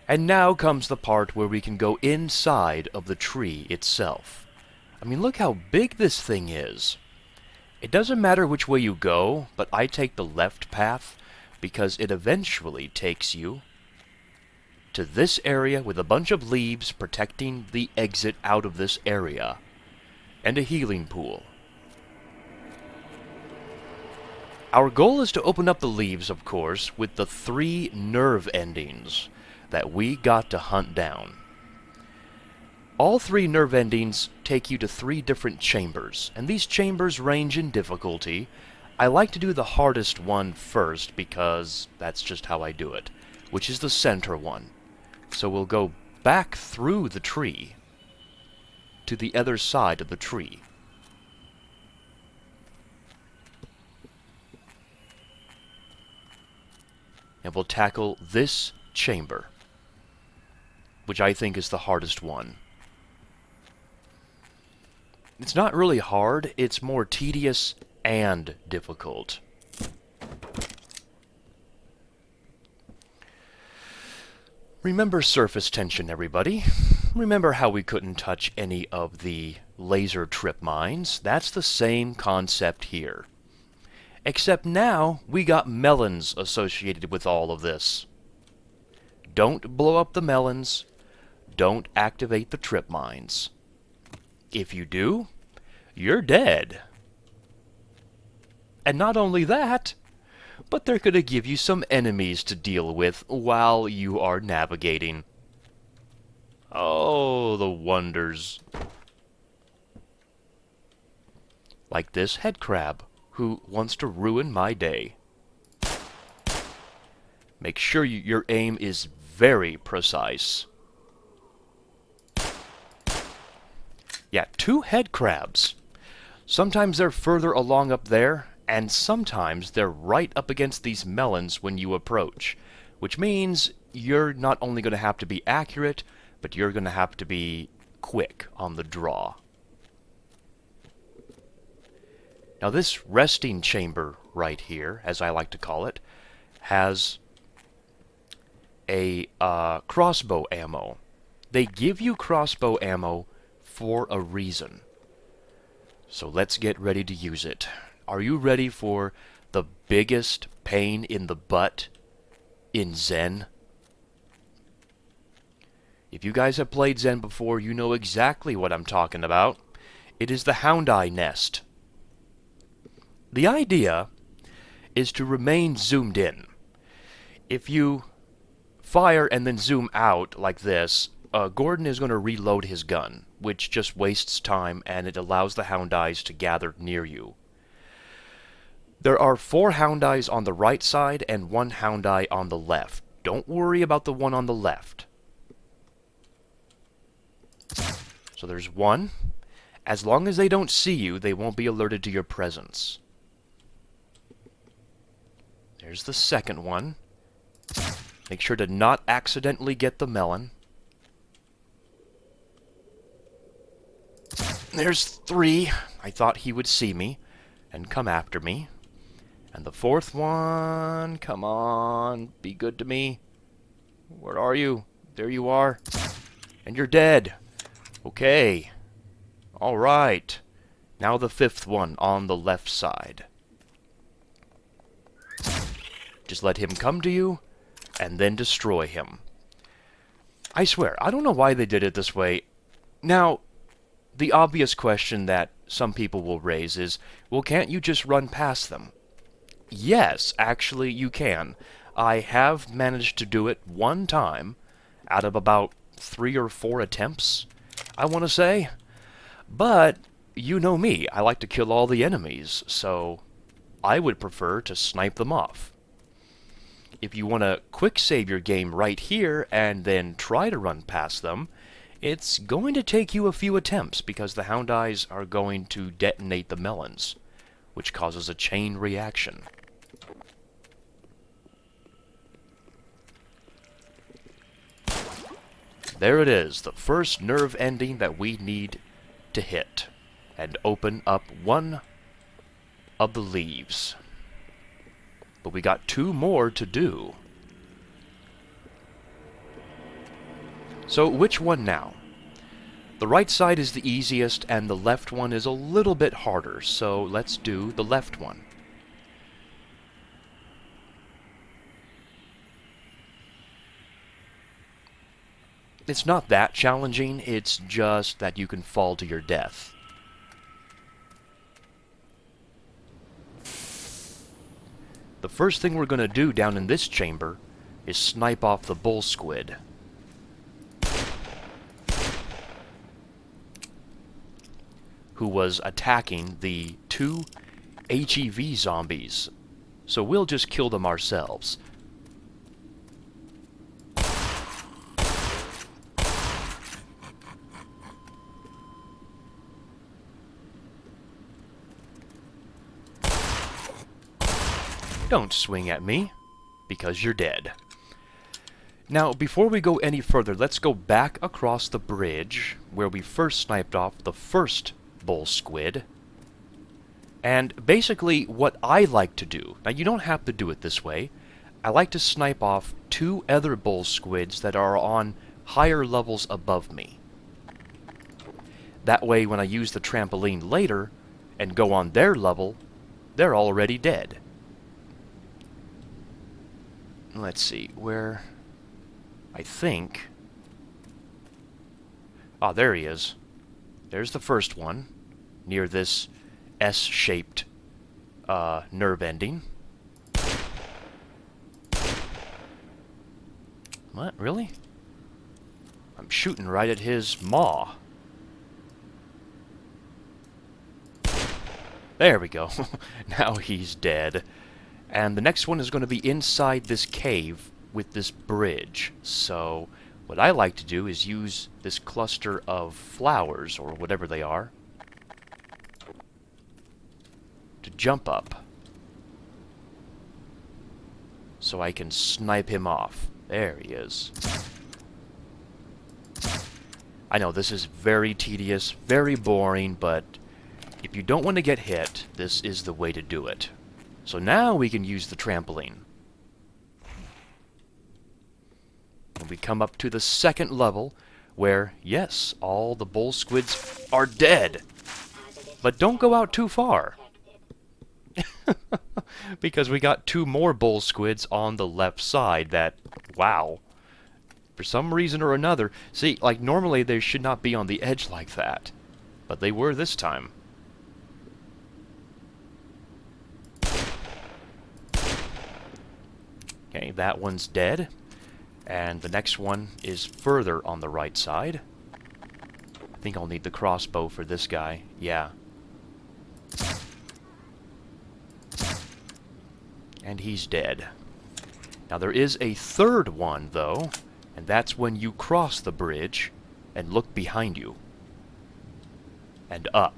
And now comes the part where we can go inside of the tree itself. I mean, look how big this thing is. It doesn't matter which way you go, but I take the left path because it eventually takes you to this area with a bunch of leaves protecting the exit out of this area, and a healing pool. Our goal is to open up the leaves, of course, with the 3 nerve endings that we got to hunt down. All 3 nerve endings take you to 3 different chambers, and these chambers range in difficulty. I like to do the hardest one first because that's just how I do it, which is the center one. So we'll go back through the tree to the other side of the tree. And we'll tackle this chamber, which I think is the hardest one. It's not really hard, it's more tedious and difficult. Remember surface tension, everybody. Remember how we couldn't touch any of the laser trip mines? That's the same concept here. Except now, we got melons associated with all of this. Don't blow up the melons. Don't activate the trip mines. If you do, you're dead. And not only that, but they're going to give you some enemies to deal with while you are navigating. Oh, the wonders. Like this head crab, who wants to ruin my day. Make sure your aim is very precise. Yeah, 2 head crabs. Sometimes they're further along up there, and sometimes they're right up against these melons when you approach, which means you're not only going to have to be accurate, but you're going to have to be quick on the draw. Now this resting chamber right here, as I like to call it, has a crossbow ammo. They give you crossbow ammo for a reason. So let's get ready to use it. Are you ready for the biggest pain in the butt in Zen? If you guys have played Zen before, you know exactly what I'm talking about. It is the hound eye nest. The idea is to remain zoomed in. If you fire and then zoom out like this, Gordon is going to reload his gun, which just wastes time and it allows the hound eyes to gather near you. There are 4 hound eyes on the right side and 1 hound eye on the left. Don't worry about the one on the left. So there's 1. As long as they don't see you, they won't be alerted to your presence. There's the second one. Make sure to not accidentally get the melon. There's 3. I thought he would see me and come after me. And the 4th one, come on, be good to me. Where are you? There you are. And you're dead. Okay. All right. Now the 5th one on the left side. Just let him come to you, and then destroy him. I swear, I don't know why they did it this way. Now, the obvious question that some people will raise is, well, can't you just run past them? Yes, actually, you can. I have managed to do it 1 time out of about 3 or 4 attempts, I want to say. But, you know me, I like to kill all the enemies, so I would prefer to snipe them off. If you want to quick save your game right here and then try to run past them, it's going to take you a few attempts because the hound eyes are going to detonate the melons, which causes a chain reaction. There it is, the first nerve ending that we need to hit and open up 1 of the leaves. But we got 2 more to do. So which one now? The right side is the easiest and the left one is a little bit harder, so let's do the left one. It's not that challenging, it's just that you can fall to your death. The first thing we're going to do down in this chamber is snipe off the bull squid. Who was attacking the 2 HEV zombies. So we'll just kill them ourselves. Don't swing at me, because you're dead. Now, before we go any further, let's go back across the bridge where we first sniped off the first bull squid. And basically, what I like to do, now you don't have to do it this way, I like to snipe off 2 other bull squids that are on higher levels above me. That way, when I use the trampoline later and go on their level, they're already dead. Let's see, where... I think... Ah, there he is. There's the first one, near this S-shaped nerve ending. What? Really? I'm shooting right at his maw. There we go. Now he's dead. And the next one is going to be inside this cave with this bridge. So what I like to do is use this cluster of flowers, or whatever they are, to jump up. So I can snipe him off. There he is. I know this is very tedious, very boring, but if you don't want to get hit, this is the way to do it. So now we can use the trampoline. And we come up to the second level, where, yes, all the bull squids are dead. But don't go out too far. Because we got 2 more bull squids on the left side that, wow. For some reason or another, see, like normally they should not be on the edge like that. But they were this time. Okay, that one's dead. And the next one is further on the right side. I think I'll need the crossbow for this guy. Yeah. And he's dead. Now there is a third one, though, and that's when you cross the bridge and look behind you. And up.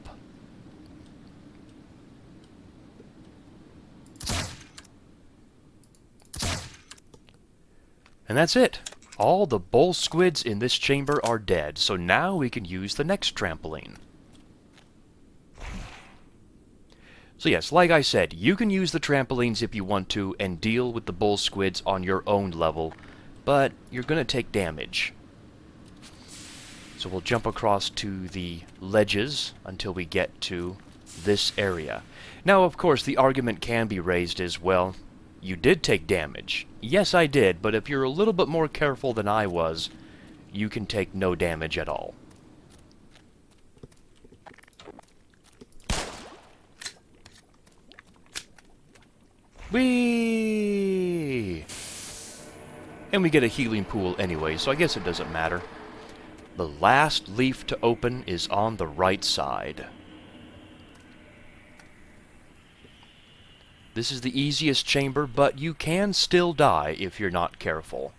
And that's it. All the bull squids in this chamber are dead, so now we can use the next trampoline. So yes, like I said, you can use the trampolines if you want to and deal with the bull squids on your own level, but you're going to take damage. So we'll jump across to the ledges until we get to this area. Now, of course, the argument can be raised as, well, you did take damage. Yes, I did, but if you're a little bit more careful than I was, you can take no damage at all. Whee! And we get a healing pool anyway, so I guess it doesn't matter. The last leaf to open is on the right side. This is the easiest chamber, but you can still die if you're not careful.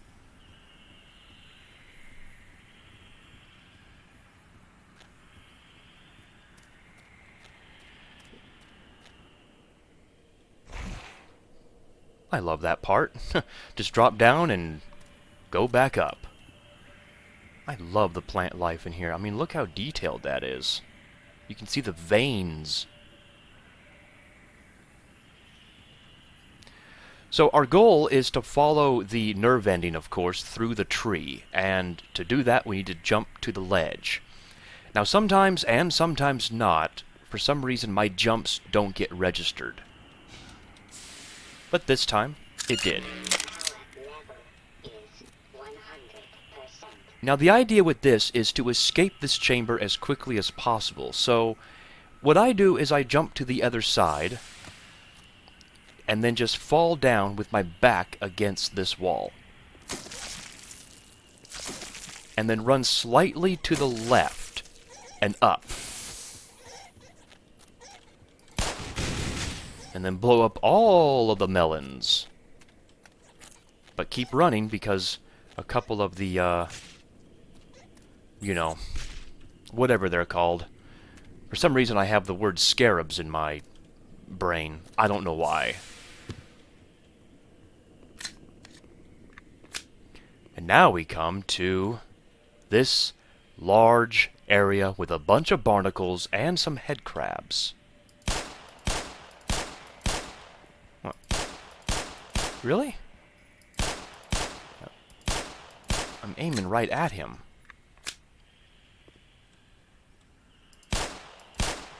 I love that part. Just drop down and go back up. I love the plant life in here. I mean, look how detailed that is. You can see the veins. So our goal is to follow the nerve ending, of course, through the tree. And to do that, we need to jump to the ledge. Now, sometimes, and sometimes not, for some reason my jumps don't get registered. But this time, it did. Now, the idea with this is to escape this chamber as quickly as possible. So, what I do is I jump to the other side, and then just fall down with my back against this wall. And then run slightly to the left, and up. And then blow up all of the melons. But keep running because a couple of the, you know, whatever they're called. For some reason I have the word scarabs in my brain. I don't know why. And now we come to this large area with a bunch of barnacles and some head crabs. What? Really? I'm aiming right at him.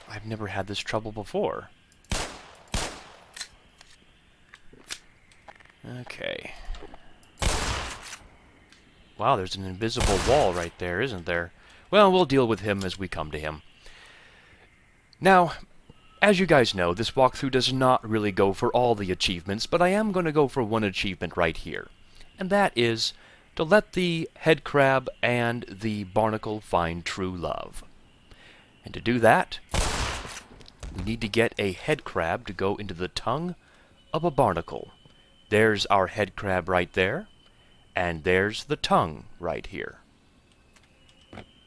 I've never had this trouble before. Okay. Wow, there's an invisible wall right there, isn't there? Well, we'll deal with him as we come to him. Now, as you guys know, this walkthrough does not really go for all the achievements, but I am going to go for one achievement right here. And that is to let the head crab and the barnacle find true love. And to do that, we need to get a head crab to go into the tongue of a barnacle. There's our head crab right there, and there's the tongue right here.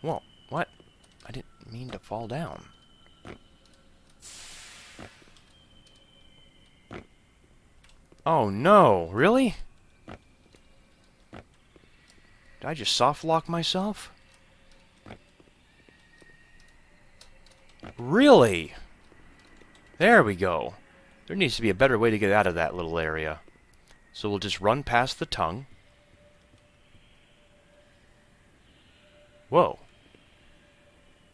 Whoa, what? I didn't mean to fall down. Oh no, really? Did I just soft lock myself? Really? There we go. There needs to be a better way to get out of that little area. So we'll just run past the tongue. Whoa.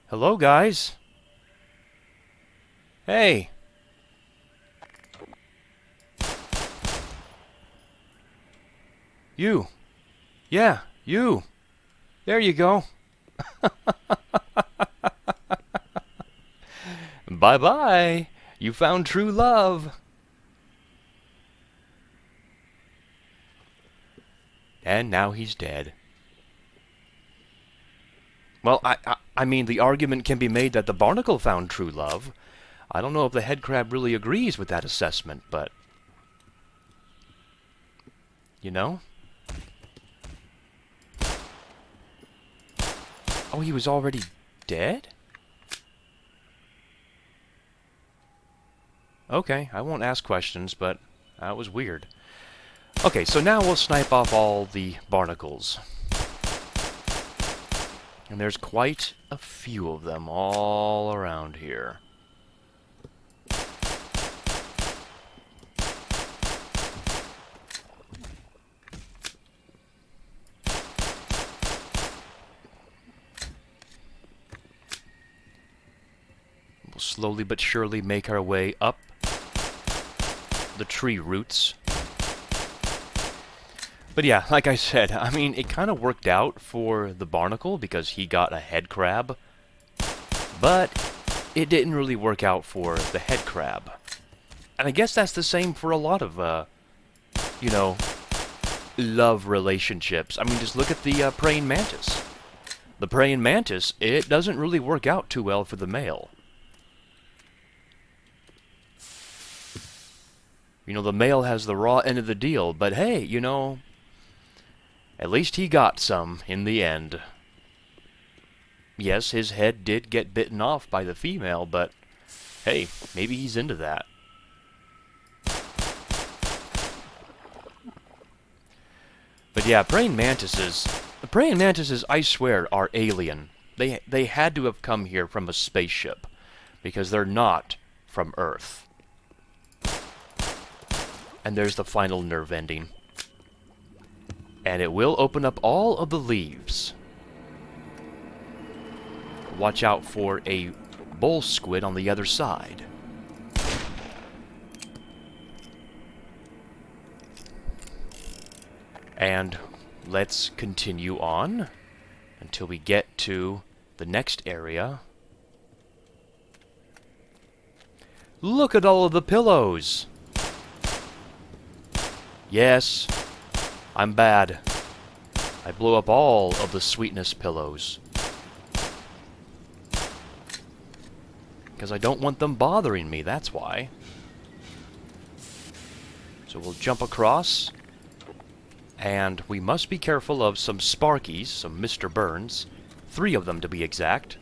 Hello, guys. Hey. You. Yeah, you. There you go. Bye-bye. You found true love. And now he's dead. Well, I mean, the argument can be made that the barnacle found true love. I don't know if the head crab really agrees with that assessment, but... You know? Oh, he was already dead? Okay, I won't ask questions, but that was weird. Okay, so now we'll snipe off all the barnacles. And there's quite a few of them all around here. We'll slowly but surely make our way up the tree roots. But yeah, like I said, I mean, it kind of worked out for the barnacle because he got a head crab. But it didn't really work out for the head crab. And I guess that's the same for a lot of, you know, love relationships. I mean, just look at the praying mantis. The praying mantis, it doesn't really work out too well for the male. You know, the male has the raw end of the deal, but hey, you know, at least he got some in the end. Yes, his head did get bitten off by the female, but hey, maybe he's into that. But yeah, praying mantises, I swear, are alien. They had to have come here from a spaceship, because they're not from Earth. And there's the final nerve ending. And it will open up all of the leaves. Watch out for a bull squid on the other side. And let's continue on until we get to the next area. Look at all of the pillows! Yes, I'm bad. I blew up all of the sweetness pillows. Because I don't want them bothering me, that's why. So we'll jump across. And we must be careful of some sparkies, some Mr. Burns. 3 of them to be exact.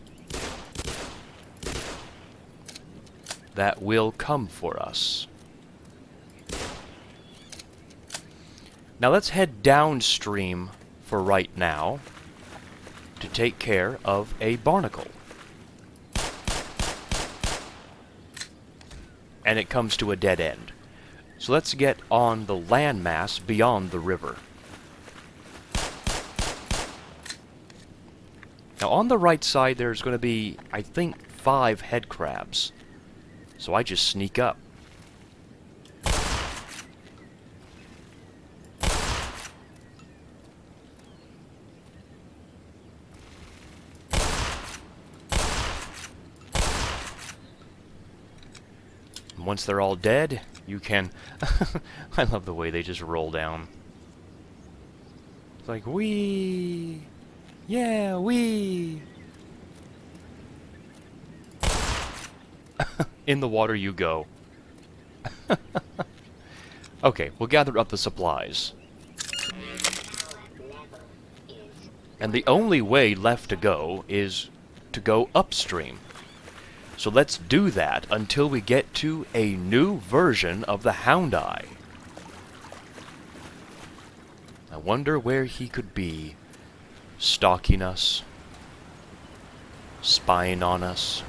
That will come for us. Now let's head downstream for right now to take care of a barnacle. And it comes to a dead end. So let's get on the landmass beyond the river. Now on the right side there's going to be, I think, 5 head crabs. So I just sneak up. Once they're all dead, you can... I love the way they just roll down. It's like, wee! Yeah, wee! In the water you go. Okay, we'll gather up the supplies. And the only way left to go is to go upstream. So let's do that until we get to a new version of the Hound Eye. I wonder where he could be. Stalking us. Spying on us.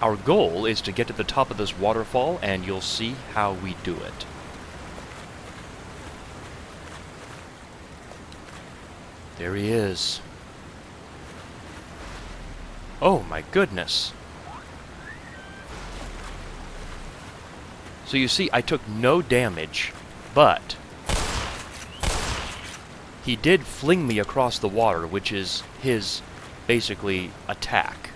Our goal is to get to the top of this waterfall, and you'll see how we do it. There he is. Oh my goodness. So you see, I took no damage, but he did fling me across the water, which is his, basically, attack.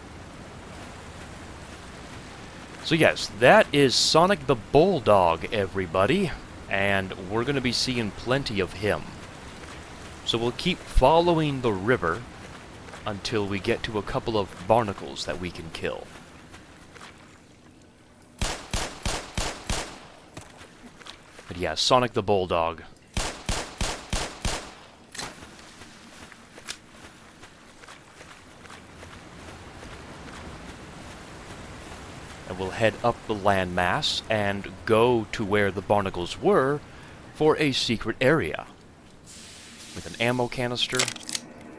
So yes, that is Sonic the Bulldog, everybody, and we're going to be seeing plenty of him. So we'll keep following the river until we get to a couple of barnacles that we can kill. But yeah, Sonic the Bulldog. And we'll head up the landmass and go to where the barnacles were for a secret area. With an ammo canister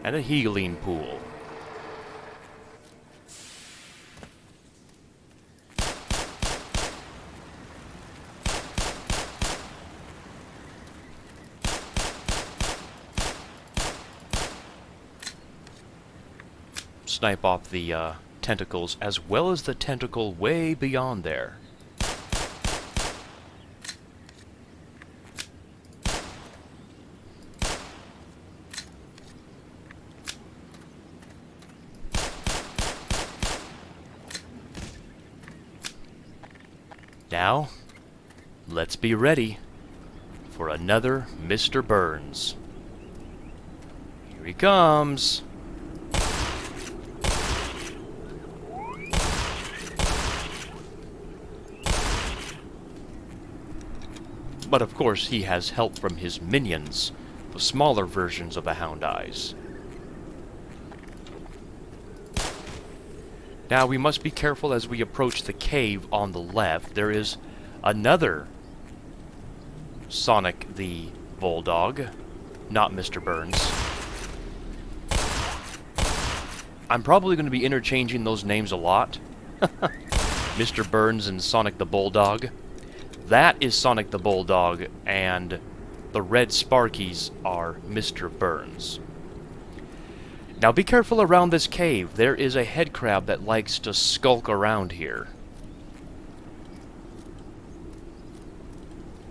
and a healing pool. Snipe off the tentacles as well as the tentacle way beyond there. Now, let's be ready for another Mr. Burns. Here he comes. But of course, he has help from his minions, the smaller versions of the Hound Eyes. Now, we must be careful as we approach the cave on the left. There is another Sonic the Bulldog, not Mr. Burns. I'm probably going to be interchanging those names a lot. Mr. Burns and Sonic the Bulldog. That is Sonic the Bulldog, and the red Sparkies are Mr. Burns. Now be careful around this cave. There is a head crab that likes to skulk around here.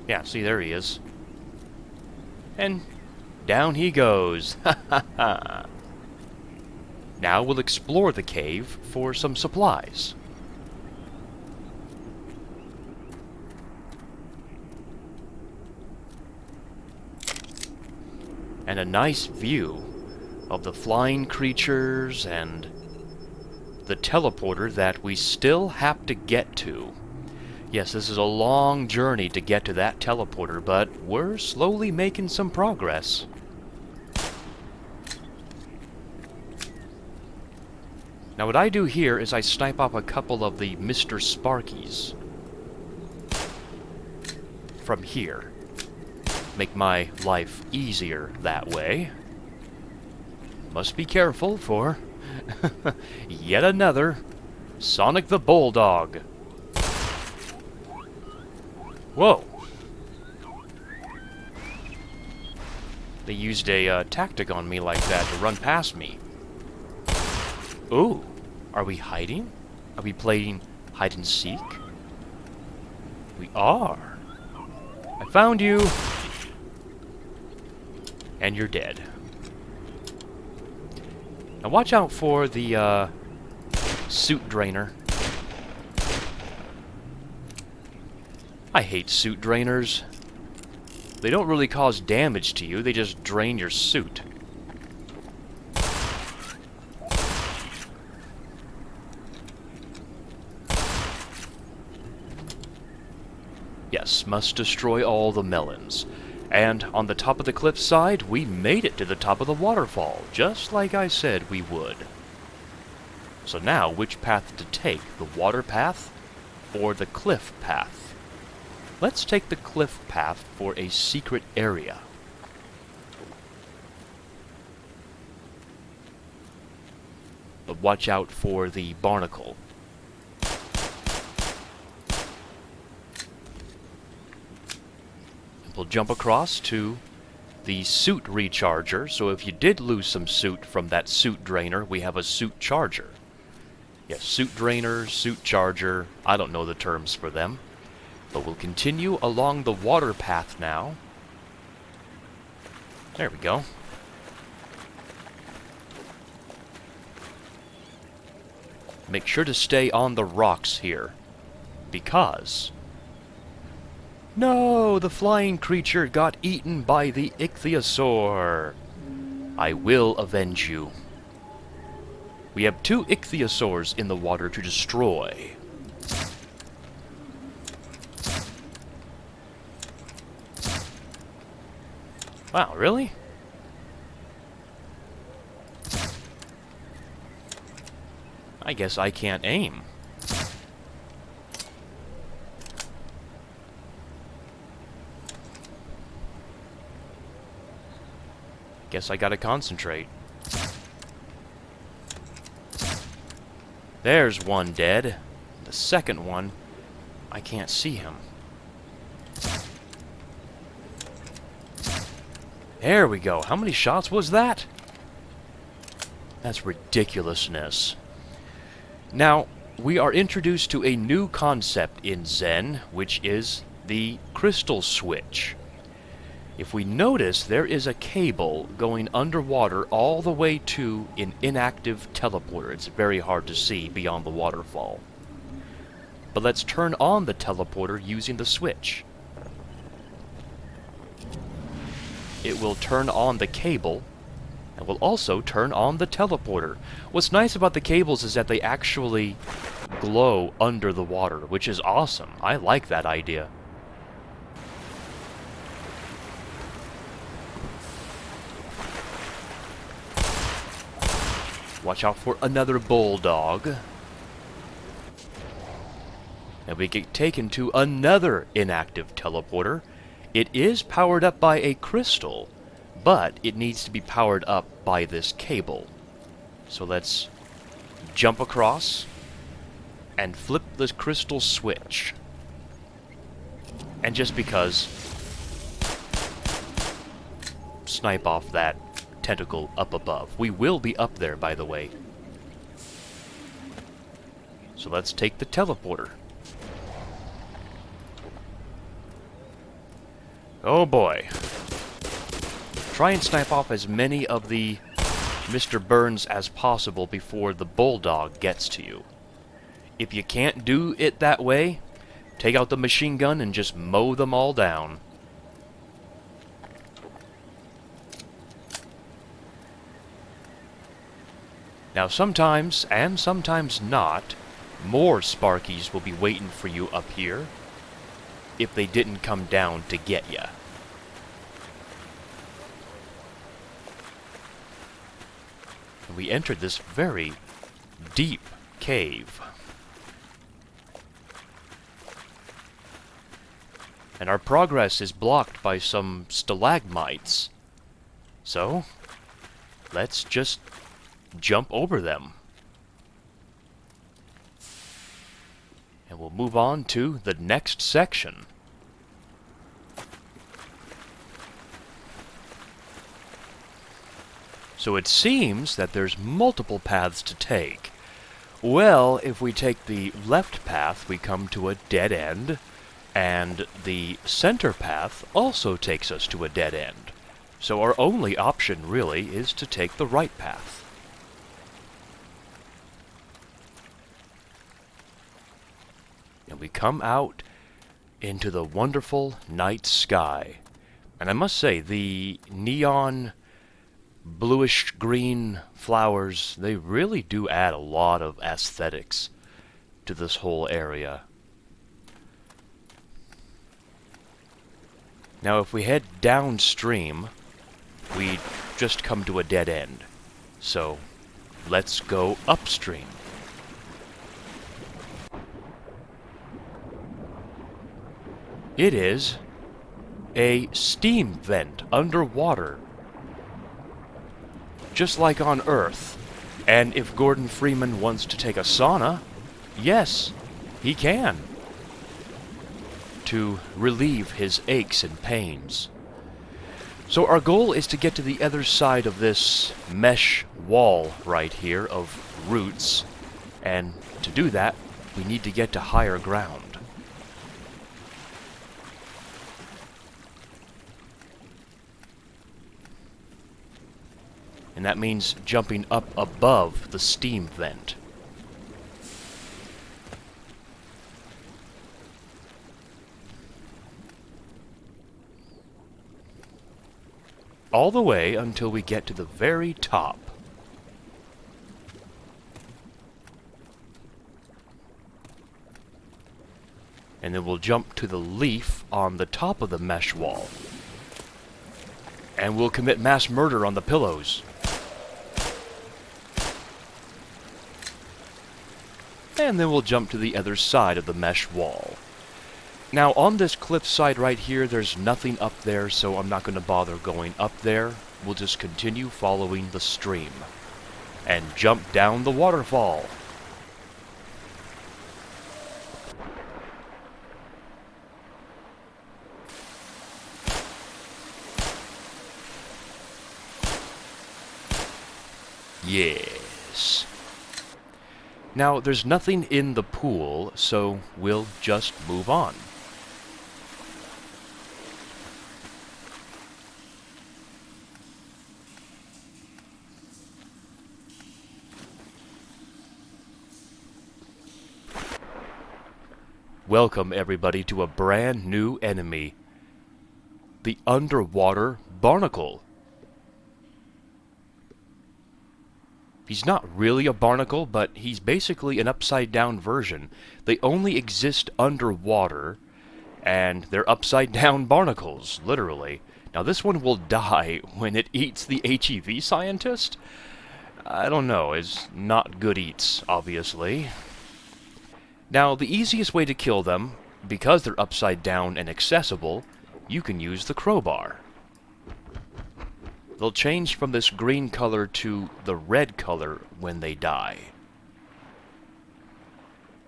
Yeah, see, there he is. And down he goes. Ha ha ha. Now we'll explore the cave for some supplies. And a nice view of the flying creatures and the teleporter that we still have to get to. Yes, this is a long journey to get to that teleporter, but we're slowly making some progress. Now what I do here is I snipe off a couple of the Mr. Sparkies from here. Make my life easier that way. Must be careful for yet another Sonic the Bulldog. Whoa. They used a tactic on me like that to run past me. Ooh, are we hiding? Are we playing hide and seek? We are. I found you. And you're dead. Now watch out for the suit drainer. I hate suit drainers. They don't really cause damage to you, they just drain your suit. Yes, must destroy all the melons. And on the top of the cliffside, we made it to the top of the waterfall, just like I said we would. So now, which path to take? The water path or the cliff path? Let's take the cliff path for a secret area. But watch out for the barnacle. We'll jump across to the suit recharger, so if you did lose some suit from that suit drainer, we have a suit charger. Yes, suit drainer, suit charger, I don't know the terms for them. But we'll continue along the water path now. There we go. Make sure to stay on the rocks here, because... No, the flying creature got eaten by the ichthyosaur. I will avenge you. We have 2 ichthyosaurs in the water to destroy. Wow, really? I guess I can't aim. Guess I gotta concentrate. There's one dead. The second one, I can't see him. There we go. How many shots was that? That's ridiculousness. Now, we are introduced to a new concept in Zen, which is the crystal switch. If we notice, there is a cable going underwater all the way to an inactive teleporter. It's very hard to see beyond the waterfall. But let's turn on the teleporter using the switch. It will turn on the cable, and will also turn on the teleporter. What's nice about the cables is that they actually glow under the water, which is awesome. I like that idea. Watch out for another bulldog. And we get taken to another inactive teleporter. It is powered up by a crystal, but it needs to be powered up by this cable. So let's jump across and flip the crystal switch. And just because, snipe off that tentacle up above. We will be up there, by the way. So let's take the teleporter. Oh boy. Try and snipe off as many of the Mr. Burns as possible before the bulldog gets to you. If you can't do it that way, take out the machine gun and just mow them all down. Now sometimes, and sometimes not, more sparkies will be waiting for you up here if they didn't come down to get ya. We entered this very deep cave. And our progress is blocked by some stalagmites. So, let's just jump over them. And we'll move on to the next section. So it seems that there's multiple paths to take. Well, if we take the left path, we come to a dead end, and the center path also takes us to a dead end. So our only option, really, is to take the right path. And we come out into the wonderful night sky. And I must say, the neon bluish-green flowers, they really do add a lot of aesthetics to this whole area. Now, if we head downstream, we just come to a dead end. So, let's go upstream. It is a steam vent underwater, just like on Earth. And if Gordon Freeman wants to take a sauna, yes, he can, to relieve his aches and pains. So our goal is to get to the other side of this mesh wall right here of roots, and to do that, we need to get to higher ground. And that means jumping up above the steam vent. All the way until we get to the very top. And then we'll jump to the leaf on the top of the mesh wall. And we'll commit mass murder on the pillows. And then we'll jump to the other side of the mesh wall. Now, on this cliff side right here, there's nothing up there, so I'm not going to bother going up there. We'll just continue following the stream. And jump down the waterfall. Yes. Now, there's nothing in the pool, so we'll just move on. Welcome, everybody, to a brand new enemy. The underwater barnacle. He's not really a barnacle, but he's basically an upside-down version. They only exist underwater, and they're upside-down barnacles, literally. Now, this one will die when it eats the HEV scientist? I don't know. It's not good eats, obviously. Now, the easiest way to kill them, because they're upside-down and accessible, you can use the crowbar. They'll change from this green color to the red color when they die.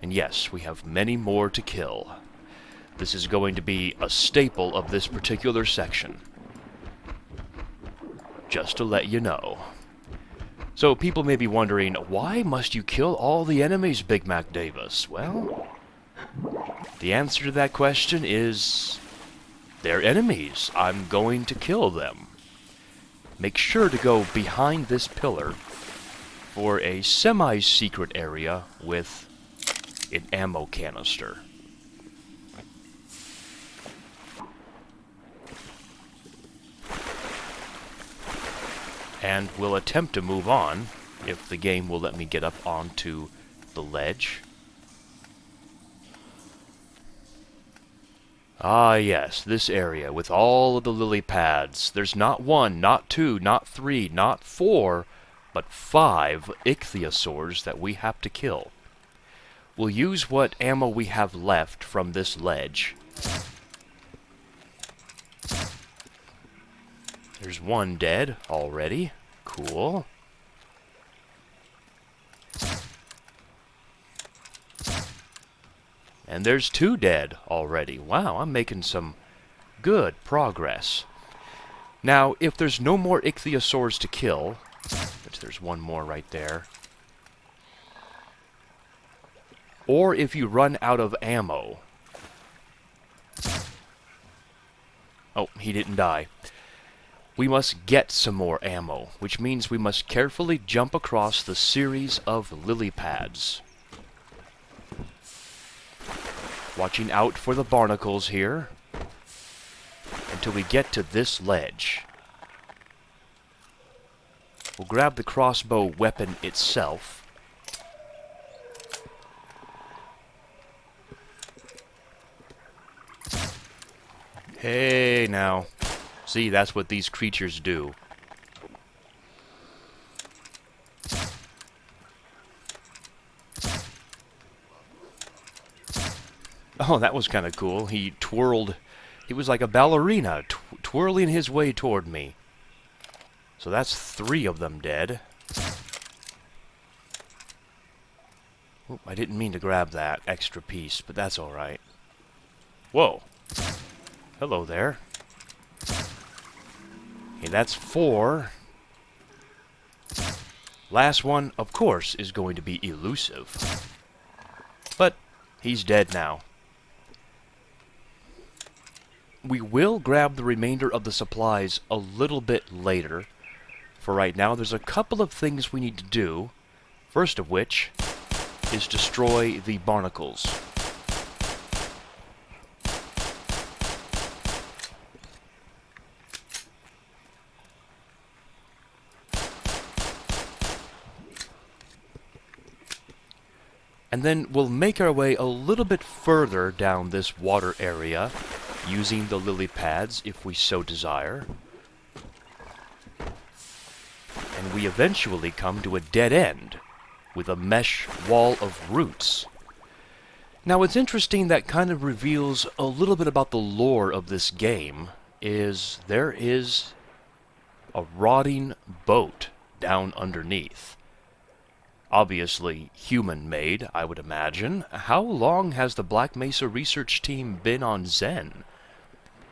And yes, we have many more to kill. This is going to be a staple of this particular section. Just to let you know. So people may be wondering, why must you kill all the enemies, Big Mac Davis? Well, the answer to that question is, they're enemies. I'm going to kill them. Make sure to go behind this pillar for a semi-secret area with an ammo canister. And we'll attempt to move on, if the game will let me get up onto the ledge. Ah yes, this area with all of the lily pads. There's not one, not two, not three, not four, but 5 ichthyosaurs that we have to kill. We'll use what ammo we have left from this ledge. There's one dead already. Cool. And there's 2 dead already. Wow, I'm making some good progress. Now, if there's no more ichthyosaurs to kill, which there's one more right there, or if you run out of ammo... Oh, he didn't die. We must get some more ammo, which means we must carefully jump across the series of lily pads. Watching out for the barnacles here. until we get to this ledge. We'll grab the crossbow weapon itself. Hey, now. See, that's what these creatures do. Oh, that was kind of cool. He twirled. He was like a ballerina, twirling his way toward me. So that's 3 of them dead. Oop, I didn't mean to grab that extra piece, but that's alright. Whoa. Hello there. Okay, that's 4. Last one, of course, is going to be elusive. But he's dead now. We will grab the remainder of the supplies a little bit later. For right now, there's a couple of things we need to do. First of which is destroy the barnacles. And then we'll make our way a little bit further down this water area, using the lily pads if we so desire. And we eventually come to a dead end, with a mesh wall of roots. Now what's interesting that kind of reveals a little bit about the lore of this game is there is a rotting boat down underneath. Obviously human-made, I would imagine. How long has the Black Mesa research team been on Zen?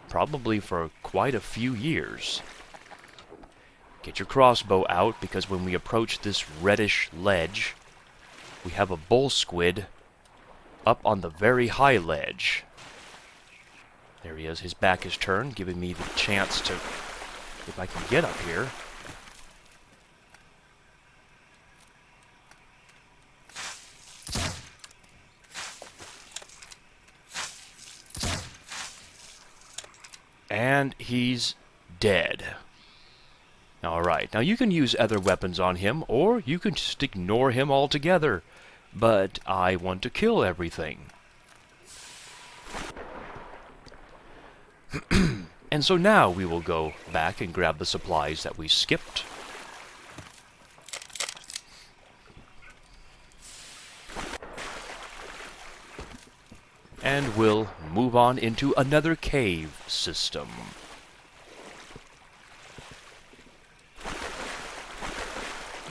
Probably for quite a few years. Get your crossbow out, because when we approach this reddish ledge, we have a bull squid up on the very high ledge. There he is. His back is turned, giving me the chance to, if I can get up here. And he's dead. Alright, now you can use other weapons on him, or you can just ignore him altogether. But I want to kill everything. And so now we will go back and grab the supplies that we skipped. And we'll move on into another cave system.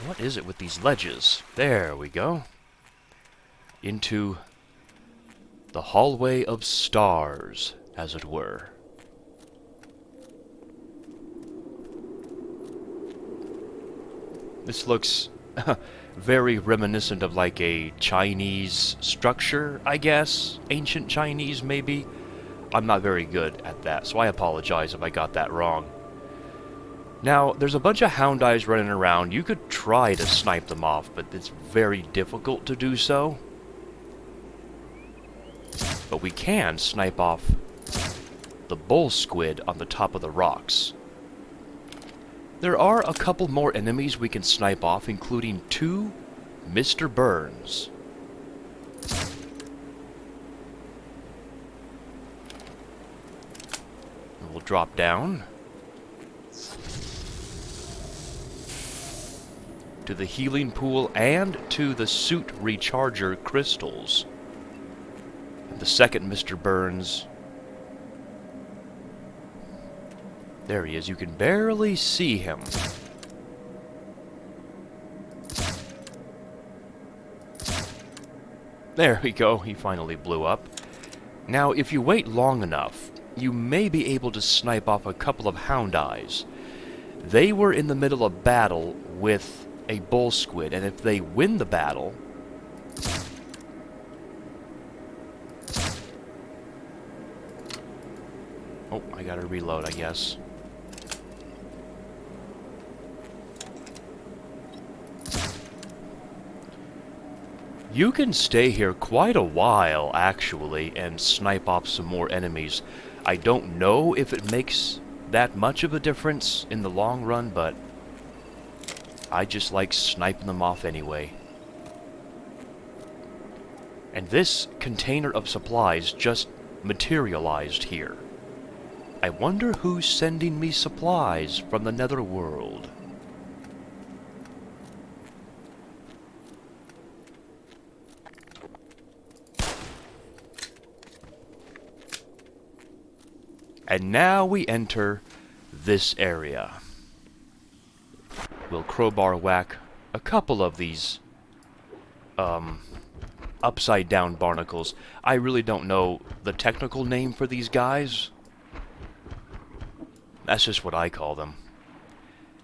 What is it with these ledges? There we go. Into the hallway of stars, as it were. This looks very reminiscent of like a Chinese structure, I guess. Ancient Chinese, maybe. I'm not very good at that, so I apologize if I got that wrong. Now, there's a bunch of hound eyes running around. You could try to snipe them off, but it's very difficult to do so. But we can snipe off the bull squid on the top of the rocks. There are a couple more enemies we can snipe off, including 2 Mr. Burns. And we'll drop down to the healing pool and to the suit recharger crystals. And the second Mr. Burns. There he is. You can barely see him. There we go. He finally blew up. Now, if you wait long enough, you may be able to snipe off a couple of hound eyes. They were in the middle of battle with a bull squid, and if they win the battle, oh, I gotta reload, I guess. You can stay here quite a while, actually, and snipe off some more enemies. I don't know if it makes that much of a difference in the long run, but I just like sniping them off anyway. And this container of supplies just materialized here. I wonder who's sending me supplies from the netherworld. And now we enter this area. We'll crowbar whack a couple of these upside down barnacles. I really don't know the technical name for these guys. That's just what I call them.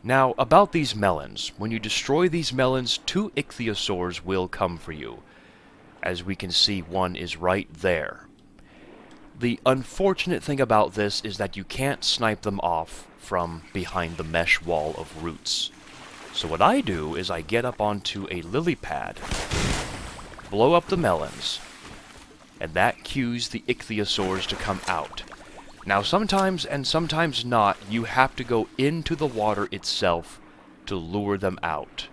Now, about these melons. When you destroy these melons, 2 ichthyosaurs will come for you. As we can see, one is right there. The unfortunate thing about this is that you can't snipe them off from behind the mesh wall of roots. So what I do is I get up onto a lily pad, blow up the melons, and that cues the ichthyosaurs to come out. Now sometimes, and sometimes not, you have to go into the water itself to lure them out.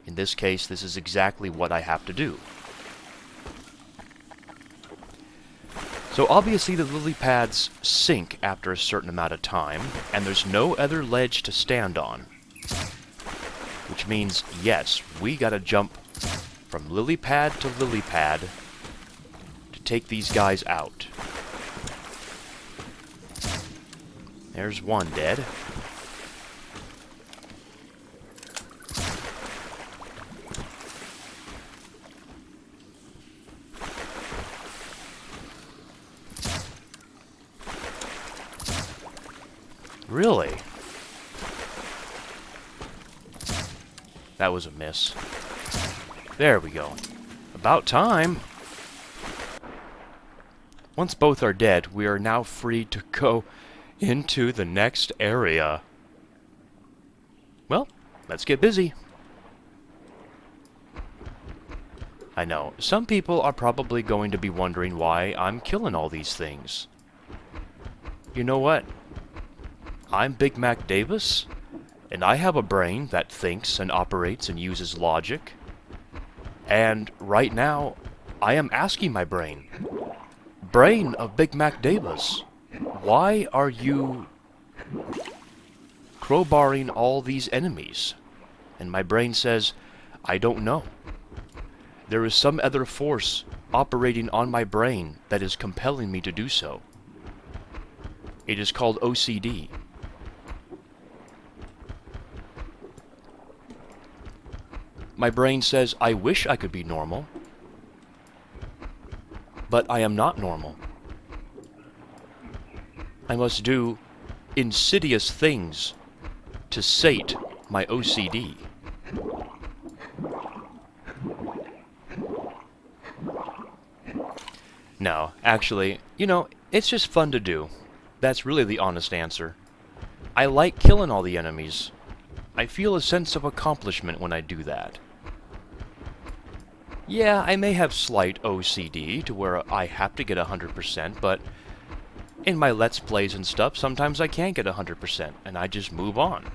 In this case, this is exactly what I have to do. So obviously the lily pads sink after a certain amount of time, and there's no other ledge to stand on. Which means, yes, we gotta jump from lily pad to lily pad to take these guys out. There's one dead. Really? That was a miss. There we go. About time. Once both are dead, we are now free to go into the next area. Well, let's get busy. I know, some people are probably going to be wondering why I'm killing all these things. You know what? I'm Big Mac Davis, and I have a brain that thinks and operates and uses logic. And right now, I am asking my brain, brain of Big Mac Davis, why are you crowbarring all these enemies? And my brain says, I don't know. There is some other force operating on my brain that is compelling me to do so. It is called OCD. My brain says, I wish I could be normal, but I am not normal. I must do insidious things to sate my OCD. No, actually, you know, it's just fun to do. That's really the honest answer. I like killing all the enemies. I feel a sense of accomplishment when I do that. Yeah, I may have slight OCD to where I have to get 100%, but in my Let's Plays and stuff, sometimes I can't get 100%, and I just move on.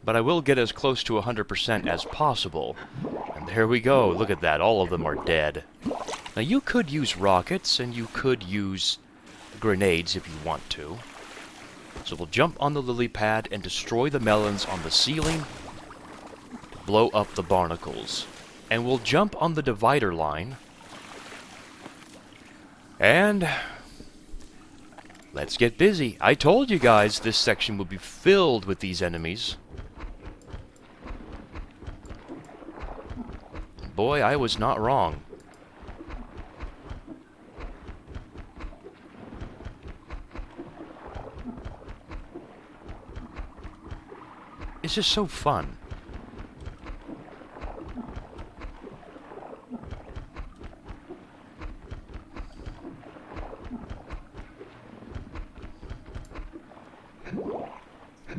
But I will get as close to 100% as possible. And there we go, look at that, all of them are dead. Now you could use rockets, and you could use grenades if you want to. So we'll jump on the lily pad and destroy the melons on the ceiling to blow up the barnacles. And we'll jump on the divider line. And let's get busy. I told you guys this section would be filled with these enemies. Boy, I was not wrong. It's just so fun.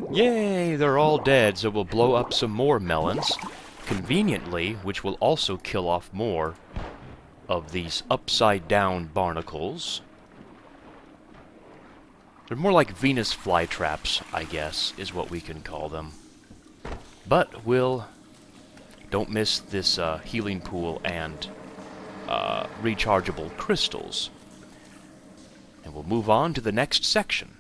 Yay, they're all dead, so we'll blow up some more melons. conveniently, which will also kill off more of these upside-down barnacles. They're more like Venus flytraps, I guess, is what we can call them. But don't miss this healing pool and rechargeable crystals. And we'll move on to the next section.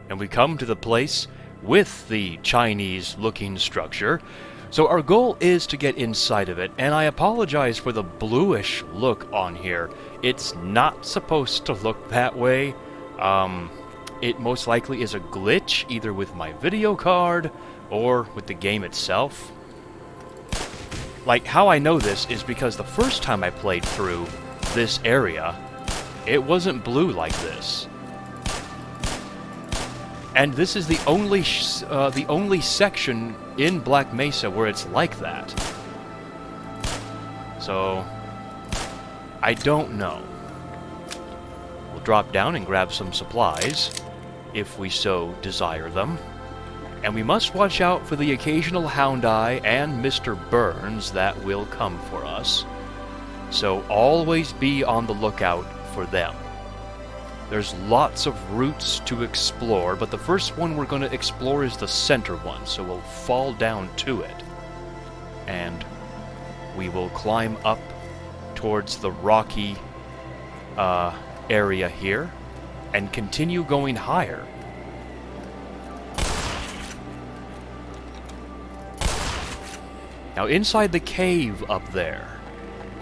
And we come to the place with the Chinese-looking structure. So our goal is to get inside of it, and I apologize for the bluish look on here. It's not supposed to look that way. It most likely is a glitch, either with my video card or with the game itself. Like, how I know this is because the first time I played through this area, it wasn't blue like this. And this is the only section in Black Mesa where it's like that. So, I don't know. We'll drop down and grab some supplies, if we so desire them. And we must watch out for the occasional hound eye and Mr. Burns that will come for us. So always be on the lookout for them. There's lots of routes to explore, but the first one we're going to explore is the center one, so we'll fall down to it. And we will climb up towards the rocky area here, and continue going higher. Now inside the cave up there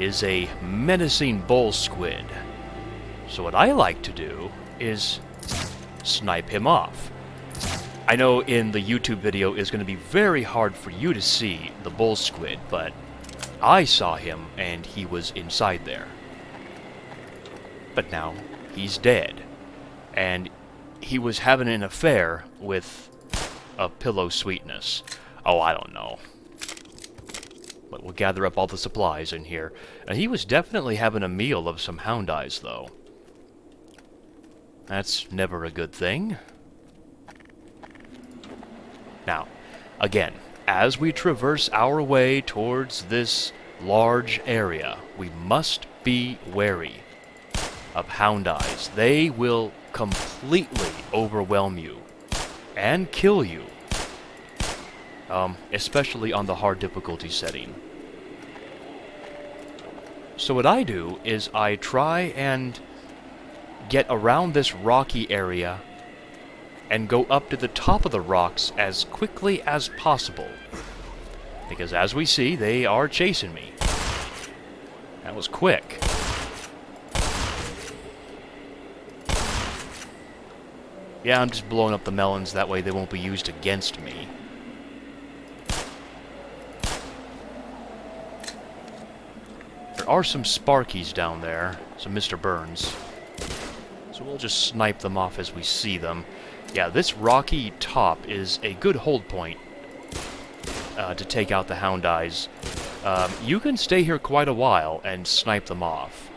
is a menacing bull squid. So what I like to do is snipe him off. I know in the YouTube video it's going to be very hard for you to see the bull squid, but I saw him and he was inside there. But now he's dead. And he was having an affair with a pillow sweetness. Oh, I don't know. But we'll gather up all the supplies in here. And he was definitely having a meal of some hound eyes, though. That's never a good thing. Now, again, as we traverse our way towards this large area, we must be wary of hound eyes. They will completely overwhelm you and kill you, especially on the hard difficulty setting. So what I do is I try and get around this rocky area and go up to the top of the rocks as quickly as possible, because as we see, they are chasing me. That was quick. Yeah, I'm just blowing up the melons, that way they won't be used against me. There are some sparkies down there, some Mr. Burns. So we'll just snipe them off as we see them. Yeah, this rocky top is a good hold point to take out the hound eyes. You can stay here quite a while and snipe them off.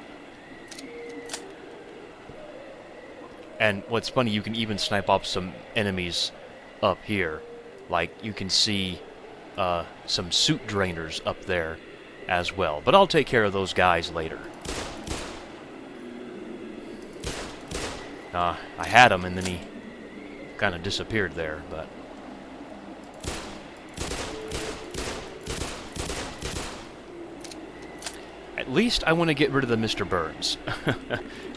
And what's funny, you can even snipe off some enemies up here. Like, you can see some suit drainers up there as well. But I'll take care of those guys later. I had him, and then he kind of disappeared there, but... At least I want to get rid of the Mr. Burns.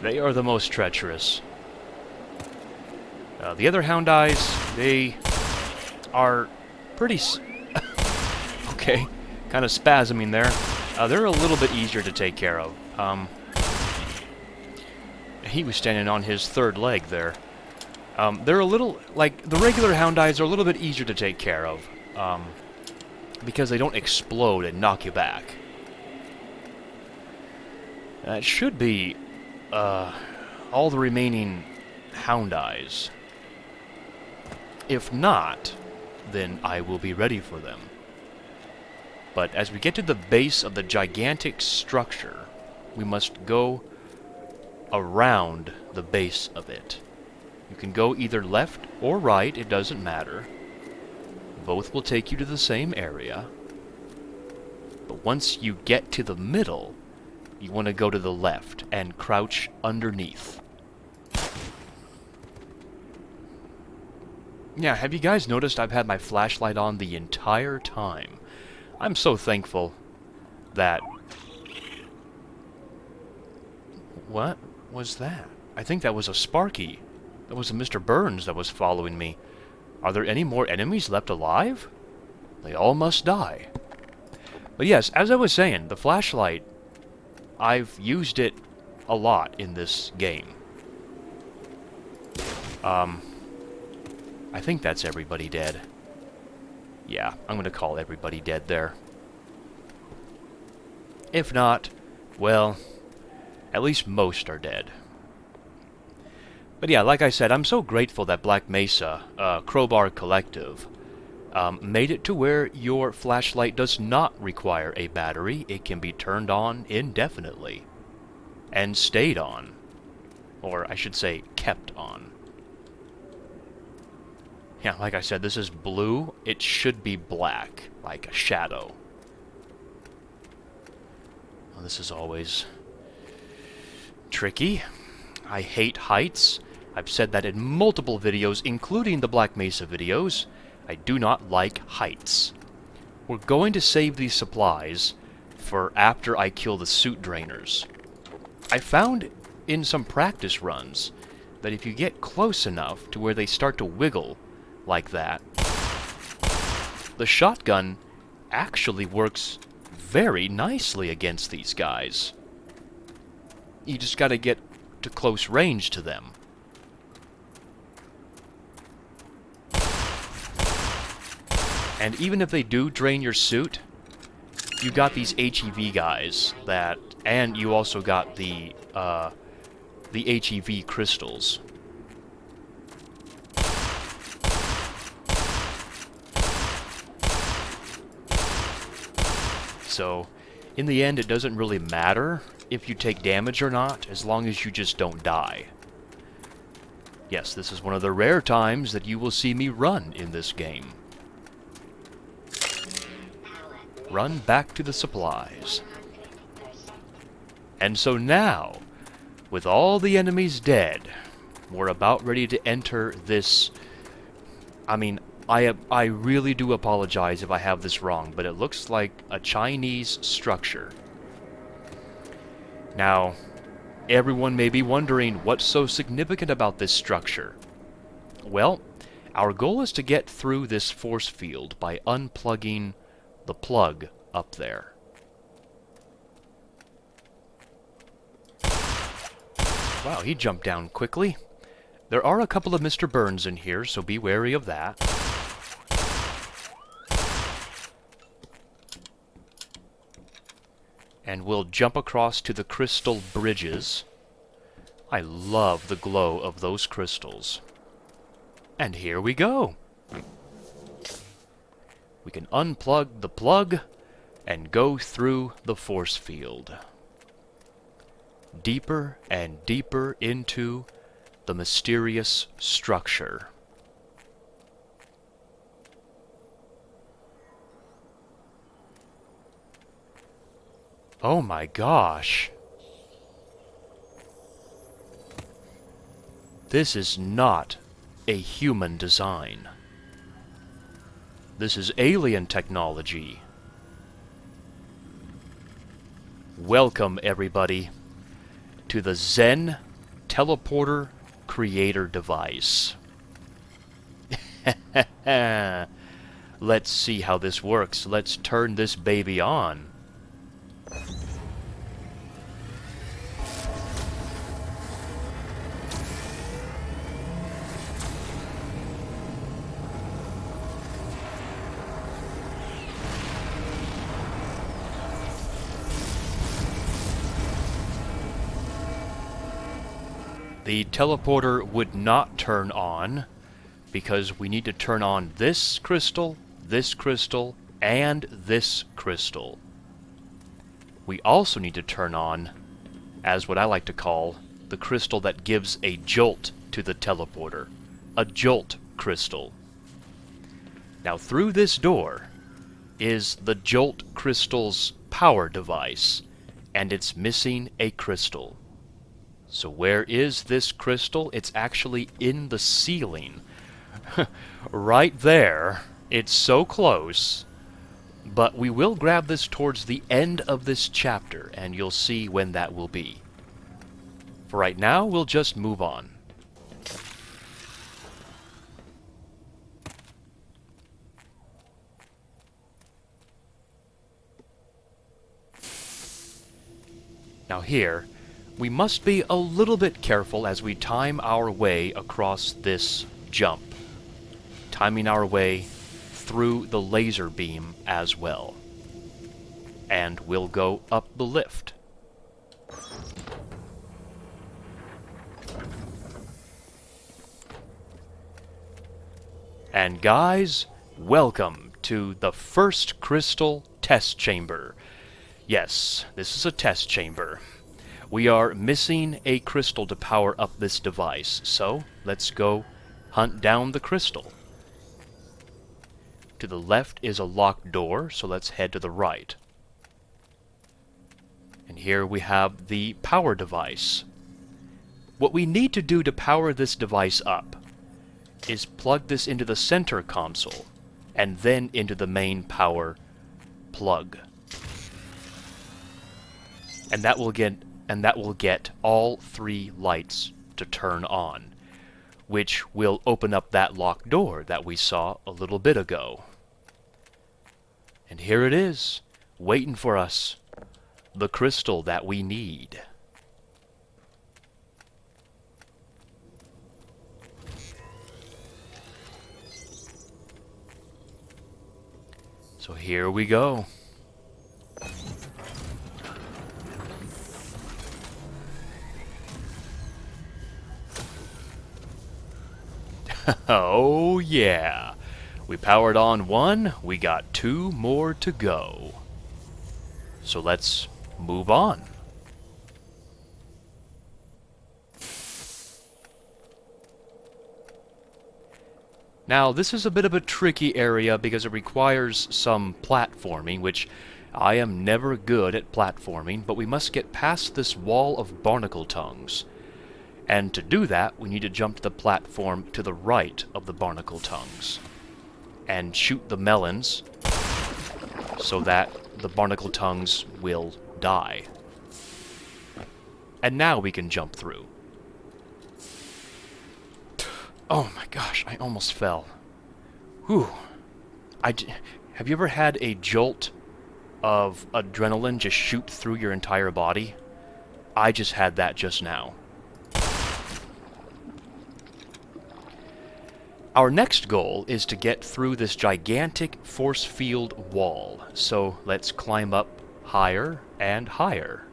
They are the most treacherous. The other hound eyes, they are pretty... okay, kind of spasming there. They're a little bit easier to take care of. He was standing on his third leg there. They're a little... like, the regular hound eyes are a little bit easier to take care of. Because they don't explode and knock you back. That should be all the remaining hound eyes. If not, then I will be ready for them. But as we get to the base of the gigantic structure, we must go around the base of it. You can go either left or right, it doesn't matter. Both will take you to the same area. But once you get to the middle, you want to go to the left and crouch underneath. Yeah, have you guys noticed I've had my flashlight on the entire time? I'm so thankful that... What was that? I think that was a Sparky. That was a Mr. Burns that was following me. Are there any more enemies left alive? They all must die. But yes, as I was saying, the flashlight, I've used it a lot in this game. I think that's everybody dead. Yeah, I'm going to call everybody dead there. If not, well, at least most are dead. But yeah, like I said, I'm so grateful that Black Mesa, Crowbar Collective, made it to where your flashlight does not require a battery. It can be turned on indefinitely. And stayed on. Or I should say, kept on. Yeah, like I said, this is blue. It should be black, like a shadow. Well, this is always tricky. I hate heights. I've said that in multiple videos, including the Black Mesa videos. I do not like heights. We're going to save these supplies for after I kill the suit drainers. I found in some practice runs that if you get close enough to where they start to wiggle like that, the shotgun actually works very nicely against these guys. You just gotta get to close range to them. And even if they do drain your suit, you got these HEV guys that, and you also got the HEV crystals. So, in the end, it doesn't really matter if you take damage or not, as long as you just don't die. Yes, this is one of the rare times that you will see me run in this game. Run back to the supplies. And so now, with all the enemies dead, we're about ready to enter this... I mean, I really do apologize if I have this wrong, but it looks like a Chinese structure. Now, everyone may be wondering what's so significant about this structure. Well, our goal is to get through this force field by unplugging the plug up there. Wow, he jumped down quickly. There are a couple of Mr. Burns in here, so be wary of that. And we'll jump across to the crystal bridges. I love the glow of those crystals. And here we go. We can unplug the plug and go through the force field. Deeper and deeper into the mysterious structure. Oh my gosh. This is not a human design. This is alien technology. Welcome, everybody, to the Zen Teleporter Creator Device. Let's see how this works. Let's turn this baby on. The teleporter would not turn on because we need to turn on this crystal, and this crystal. We also need to turn on, as what I like to call, the crystal that gives a jolt to the teleporter, a jolt crystal. Now through this door is the jolt crystal's power device, and it's missing a crystal. So where is this crystal? It's actually in the ceiling. Right there. It's so close. But we will grab this towards the end of this chapter, and you'll see when that will be. For right now, we'll just move on. Now here, we must be a little bit careful as we time our way across this jump. Timing our way through the laser beam as well. And we'll go up the lift. And guys, welcome to the first crystal test chamber. Yes, this is a test chamber. We are missing a crystal to power up this device, so let's go hunt down the crystal. To the left is a locked door, so let's head to the right. And here we have the power device. What we need to do to power this device up is plug this into the center console, and then into the main power plug. And that will get all 3 lights to turn on, which will open up that locked door that we saw a little bit ago. And here it is, waiting for us, the crystal that we need. So here we go. Oh yeah. We powered on 1, we got 2 more to go. So let's move on. Now, this is a bit of a tricky area because it requires some platforming, which I am never good at platforming, but we must get past this wall of barnacle tongues. And to do that, we need to jump to the platform to the right of the barnacle tongues and shoot the melons so that the barnacle tongues will die. And now we can jump through. Oh my gosh, I almost fell. Whew. Have you ever had a jolt of adrenaline just shoot through your entire body? I just had that just now. Our next goal is to get through this gigantic force field wall, so let's climb up higher and higher.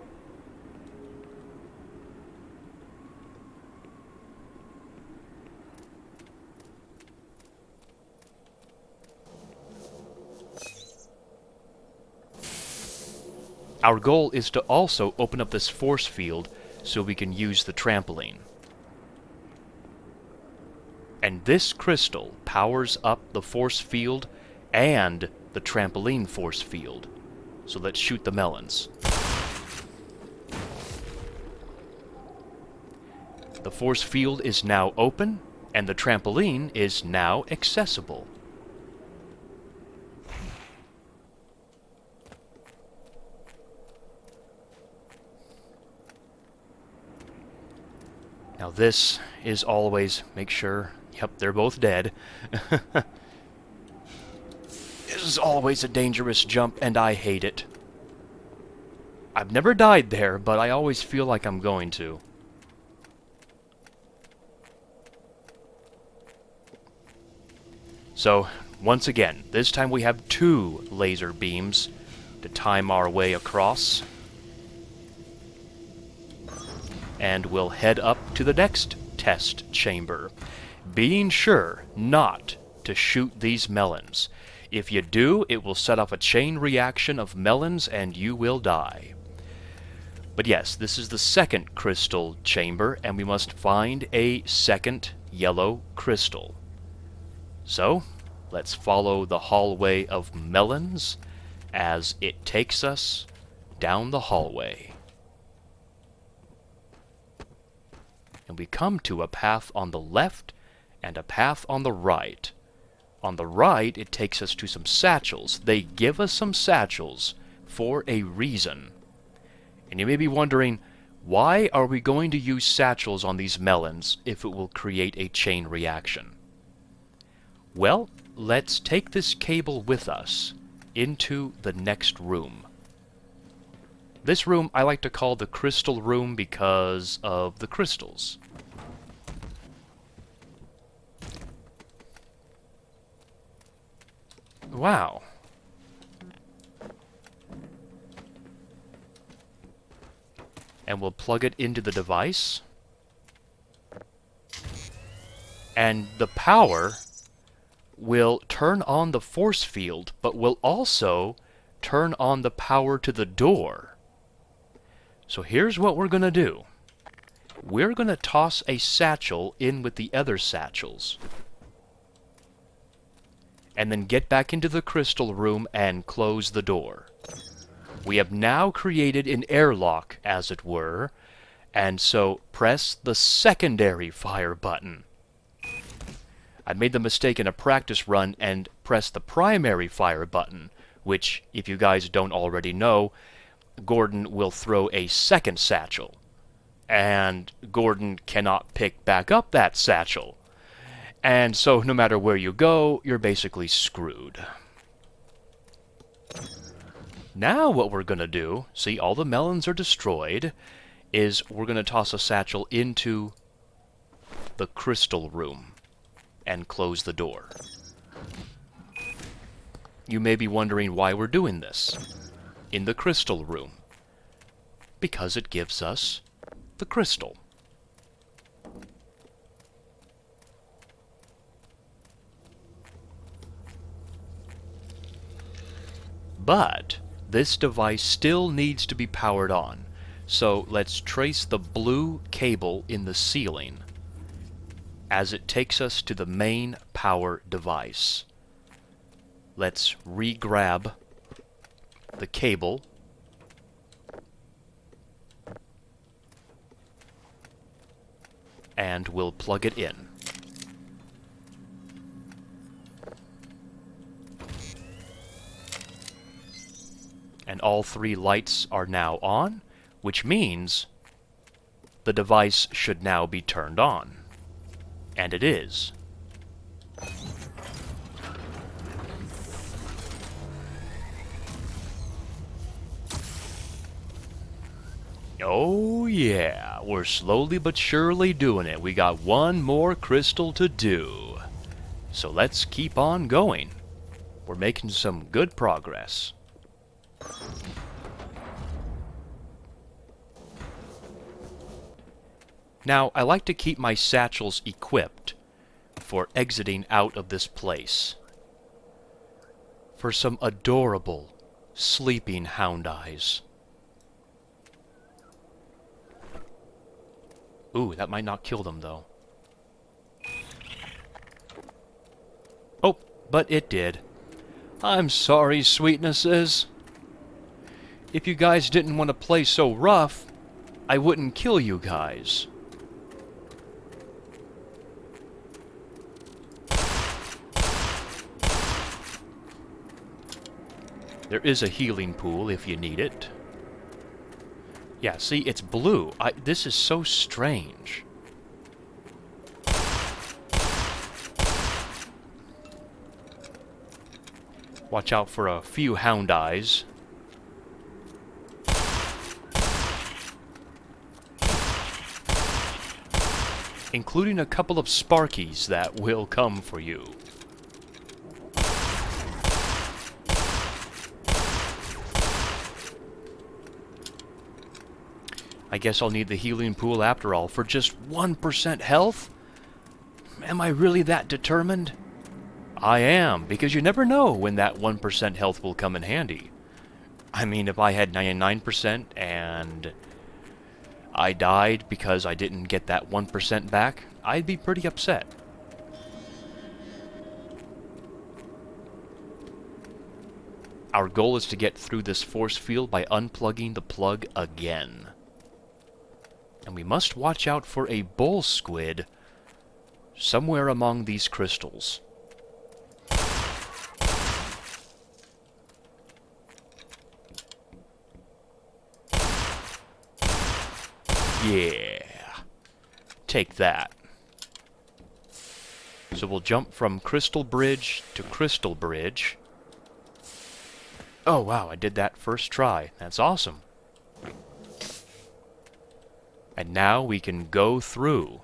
Our goal is to also open up this force field so we can use the trampoline. And this crystal powers up the force field and the trampoline force field. So let's shoot the melons. The force field is now open, and the trampoline is now accessible. Now this is always, make sure, yep, they're both dead. This is always a dangerous jump, and I hate it. I've never died there, but I always feel like I'm going to. So, once again, this time we have 2 laser beams to time our way across. And we'll head up to the next test chamber, being sure not to shoot these melons. If you do, it will set off a chain reaction of melons and you will die. But yes, this is the second crystal chamber, and we must find a second yellow crystal. So, let's follow the hallway of melons as it takes us down the hallway. And we come to a path on the left and a path on the right. On the right, it takes us to some satchels. They give us some satchels for a reason. And you may be wondering, why are we going to use satchels on these melons if it will create a chain reaction? Well, let's take this cable with us into the next room. This room I like to call the crystal room because of the crystals. Wow. And we'll plug it into the device. And the power will turn on the force field, but will also turn on the power to the door. So here's what we're going to do. We're going to toss a satchel in with the other satchels. And then get back into the crystal room and close the door. We have now created an airlock, as it were, and so press the secondary fire button. I made the mistake in a practice run and pressed the primary fire button, which, if you guys don't already know, Gordon will throw a second satchel, and Gordon cannot pick back up that satchel. And so no matter where you go, you're basically screwed. Now what we're going to do, see all the melons are destroyed, is we're going to toss a satchel into the crystal room and close the door. You may be wondering why we're doing this in the crystal room. Because it gives us the crystal. But this device still needs to be powered on. So let's trace the blue cable in the ceiling as it takes us to the main power device. Let's re-grab the cable and we'll plug it in. And all three lights are now on, which means the device should now be turned on. And it is. Oh yeah, we're slowly but surely doing it. We got one more crystal to do. So let's keep on going. We're making some good progress. Now, I like to keep my satchels equipped for exiting out of this place. For some adorable sleeping hound eyes. Ooh, that might not kill them, though. Oh, but it did. I'm sorry, sweetnesses. If you guys didn't want to play so rough, I wouldn't kill you guys. There is a healing pool if you need it. Yeah, see, it's blue. This is so strange. Watch out for a few hound eyes. Including a couple of sparkies that will come for you. I guess I'll need the healing pool after all. For just 1% health? Am I really that determined? I am, because you never know when that 1% health will come in handy. I mean, if I had 99% and I died because I didn't get that 1% back, I'd be pretty upset. Our goal is to get through this force field by unplugging the plug again. And we must watch out for a bull squid somewhere among these crystals. Yeah. Take that. So we'll jump from crystal bridge to crystal bridge. Oh wow, I did that first try. That's awesome. And now we can go through.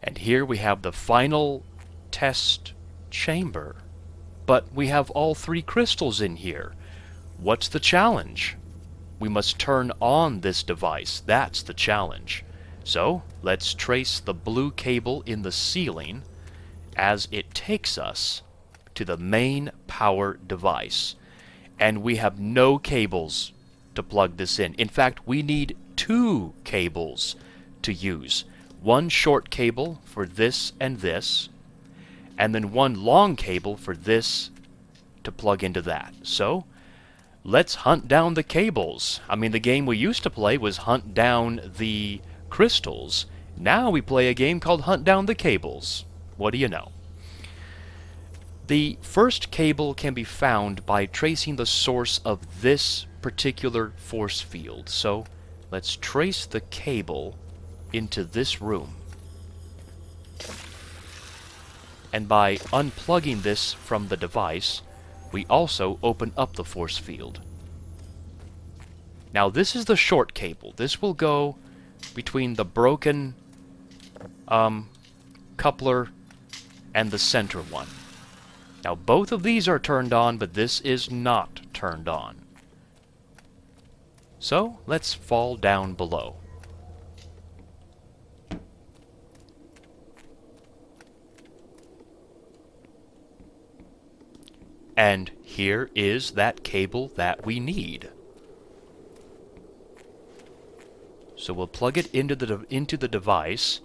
And here we have the final test chamber. But we have all 3 crystals in here. What's the challenge? We must turn on this device. That's the challenge. So, let's trace the blue cable in the ceiling as it takes us to the main power device. And we have no cables to plug this in. In fact, we need 2 cables to use. One short cable for this, and then one long cable for this to plug into that. So, let's hunt down the cables. I mean, the game we used to play was hunt down the crystals. Now we play a game called Hunt Down the Cables. What do you know? The first cable can be found by tracing the source of this particular force field. So, let's trace the cable into this room. And by unplugging this from the device, we also open up the force field. Now this is the short cable. This will go between the broken coupler and the center one. Now both of these are turned on, but this is not turned on. So let's fall down below. And here is that cable that we need. So we'll plug it into the device.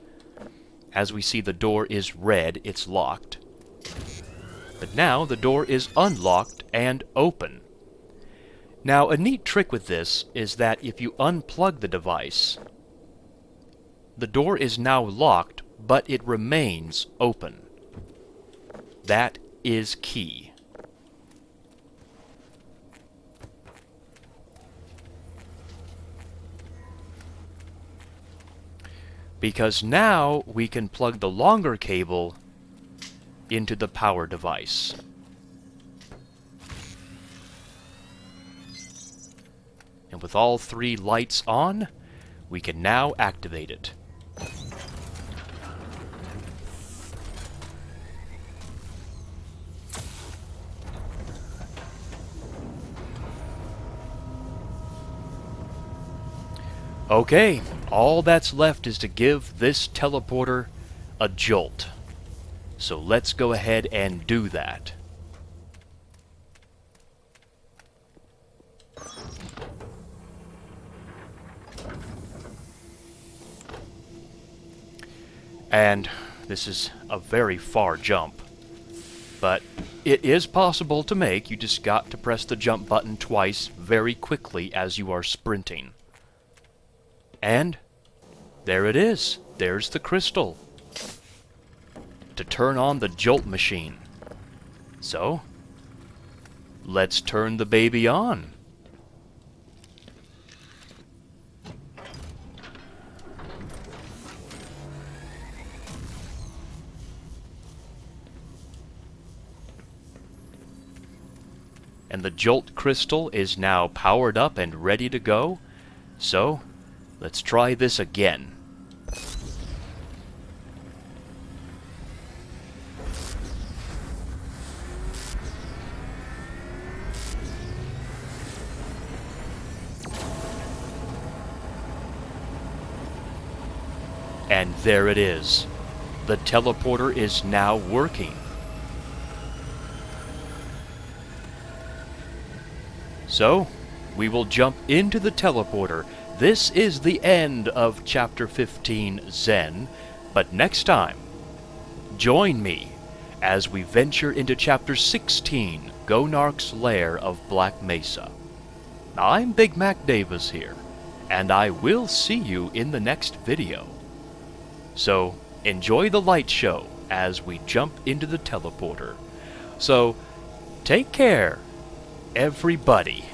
As we see, the door is red, it's locked. But now the door is unlocked and open. Now a neat trick with this is that if you unplug the device, the door is now locked, but it remains open. That is key. Because now we can plug the longer cable into the power device. And with all 3 lights on, we can now activate it. Okay, all that's left is to give this teleporter a jolt. So let's go ahead and do that. And this is a very far jump, but it is possible to make. You just got to press the jump button twice very quickly as you are sprinting. And there it is. There's the crystal to turn on the jolt machine. So, let's turn the baby on. And the jolt crystal is now powered up and ready to go. So, let's try this again. And there it is. The teleporter is now working. So, we will jump into the teleporter. This is the end of Chapter 15, Zen, but next time, join me as we venture into Chapter 16, Gonark's Lair of Black Mesa. I'm Big Mac Davis here, and I will see you in the next video. So, enjoy the light show as we jump into the teleporter. So, take care, everybody.